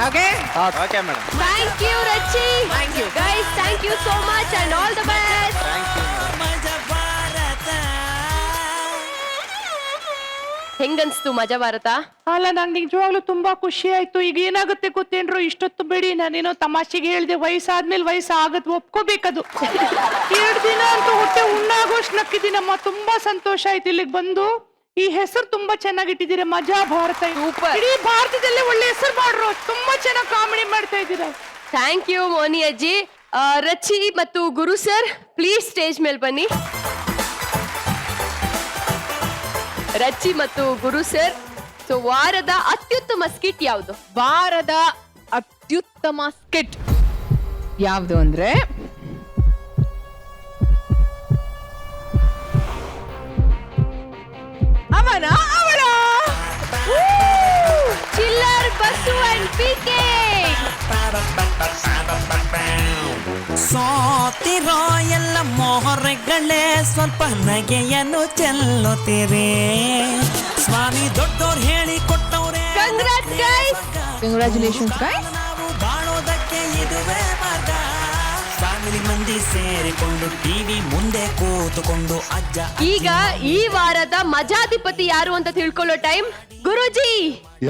Okay okay madam. Thank you Rachi. Thank you guys, thank you so much and all the best. ಹೆಂಗನ್ಸ್ತು ಮಜಾ ಭಾರತ? ಅಲ್ಲ, ನಂಗೆ ನಿಜವಾಗ್ಲೂ ತುಂಬಾ ಖುಷಿ ಆಯ್ತು. ಈಗ ಏನಾಗುತ್ತೆ ಗೊತ್ತೇನ್ರು, ಇಷ್ಟೊತ್ತು ಬೇಡಿ ನಾನೇನೋ ತಮಾಷೆಗೆ ಹೇಳಿದೆ, ವಯಸ್ಸಾದ್ಮೇಲೆ ವಯಸ್ಸಾಗದ್ ಒಪ್ಕೋಬೇಕದು. 2 ದಿನ ಅಂತೂ ಹೊಟ್ಟೆ ಉಣ್ಣಾಗೋಷ್ಟು ನಕ್ಕಿದ್ದೀನಮ್ಮ, ತುಂಬಾ ಸಂತೋಷ ಆಯ್ತು ಇಲ್ಲಿಗೆ ಬಂದು. ಈ ಹೆಸರು ತುಂಬಾ ಚೆನ್ನಾಗಿಟ್ಟಿದ್ದೀರಾ, ಮಜಾ ಭಾರತ. ಇಡೀ ಭಾರತದಲ್ಲೇ ಒಳ್ಳೆ ಹೆಸರು ಮಾಡ್ರು, ತುಂಬಾ ಚೆನ್ನಾಗಿ ಕಾಮಿಡಿ ಮಾಡ್ತಾ ಇದ್ದೀರಾ. ಥ್ಯಾಂಕ್ ಯು ಮೋನಿ ಅಜ್ಜಿ. ರಚಿ ಮತ್ತು ಗುರು ಸರ್, ಪ್ಲೀಸ್ ಸ್ಟೇಜ್ ಮೇಲೆ ಬನ್ನಿ. ರಚಿ ಮತ್ತು ಗುರು ಸರ್, ಸೊ ವಾರದ ಅತ್ಯುತ್ತಮ ಸ್ಕಿಟ್ ಯಾವುದು? ವಾರದ ಅತ್ಯುತ್ತಮ ಸ್ಕಿಟ್ ಯಾವುದು ಅಂದ್ರೆ ಅವನ ಅವಳ ಚಿಲ್ಲರ್ ಬಸ್ಸು ಅಂಡ್ ಪಿಕೆ ಸೋತಿರೋ ಎಲ್ಲ ಮೊಹರೆಗಳೇ ಸ್ವಲ್ಪ ನಗೆಯನ್ನು ಚೆಲ್ಲುತ್ತೀರಿ ಸ್ವಾಮಿ ದೊಡ್ಡೋರು ಹೇಳಿ ಕೊಟ್ಟವ್ರೆ ಕಂಗ್ರಾಟ್ಸ್ ಗೈಸ್ ಕಂಗ್ರ್ಯಾಚುಲೇಷನ್ಸ್ ಗೈಸ್. ನಾವು ಬಾಳೋದಕ್ಕೆ ಇದುವೇ ಮಾರ್ಗ ಫ್ಯಾಮಿಲಿ ಮಂದಿ ಸೇರಿಕೊಂಡು ಟಿವಿ ಮುಂದೆ ಕೂತುಕೊಂಡು ಅಜ್ಜ ಈಗ ಈ ವಾರದ ಮಜಾಧಿಪತಿ ಯಾರು ಅಂತ ತಿಳ್ಕೊಳ್ಳೋ ಟೈಮ್. ಗುರುಜಿ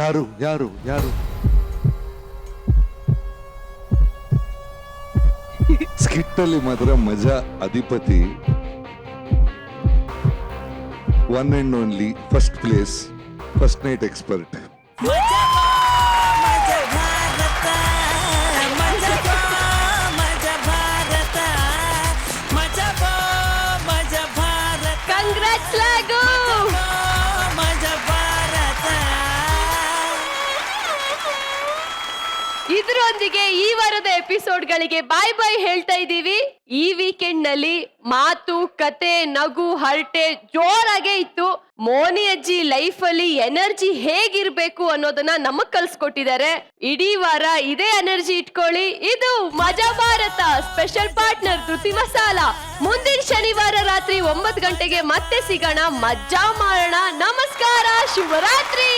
ಯಾರು ಯಾರು ಯಾರು ಸ್ಕಿಟ್ ಅಲ್ಲಿ ಮಾತ್ರ ಮಜಾ ಅಧಿಪತಿ, one and only first place, first night expert. ಮಜಾ ಭಾರತ ಮಜಾ ಭಾರತ ಮಜಾ ಭಾರತ ಕಂಗ್ರಾಟ್ಸ್ ಲಾಗು. ಮಜಾ ಭಾರತ. ಇದರೊಂದಿಗೆ ಈ ವಾರದ ಎಪಿಸೋಡ್ಗಳಿಗೆ ಬಾಯ್ ಬಾಯ್ ಹೇಳ್ತಾ ಇದ್ದೀವಿ. ಈ ವೀಕೆಂಡ್ ನಲ್ಲಿ ಮಾತು ಕತೆ ನಗು ಹರಟೆ ಜೋರಾಗೆ ಇತ್ತು. ಮೋನಿ ಅಜ್ಜಿ ಲೈಫ್ ಅಲ್ಲಿ ಎನರ್ಜಿ ಹೇಗಿರ್ಬೇಕು ಅನ್ನೋದನ್ನ ನಮಗ್ ಕಲ್ಸ್ಕೊಟ್ಟಿದ್ದಾರೆ. ಇಡೀ ವಾರ ಇದೇ ಎನರ್ಜಿ ಇಟ್ಕೊಳ್ಳಿ. ಇದು ಮಜಾ ಭಾರತ ಸ್ಪೆಷಲ್ ಪಾರ್ಟ್ನರ್ ಧೃತಿ ಮಸಾಲ. ಮುಂದಿನ ಶನಿವಾರ ರಾತ್ರಿ 9 ಗಂಟೆಗೆ ಮತ್ತೆ ಸಿಗೋಣ, ಮಜ್ಜಾ ಮಾಡೋಣ. ನಮಸ್ಕಾರ, ಶುಭರಾತ್ರಿ.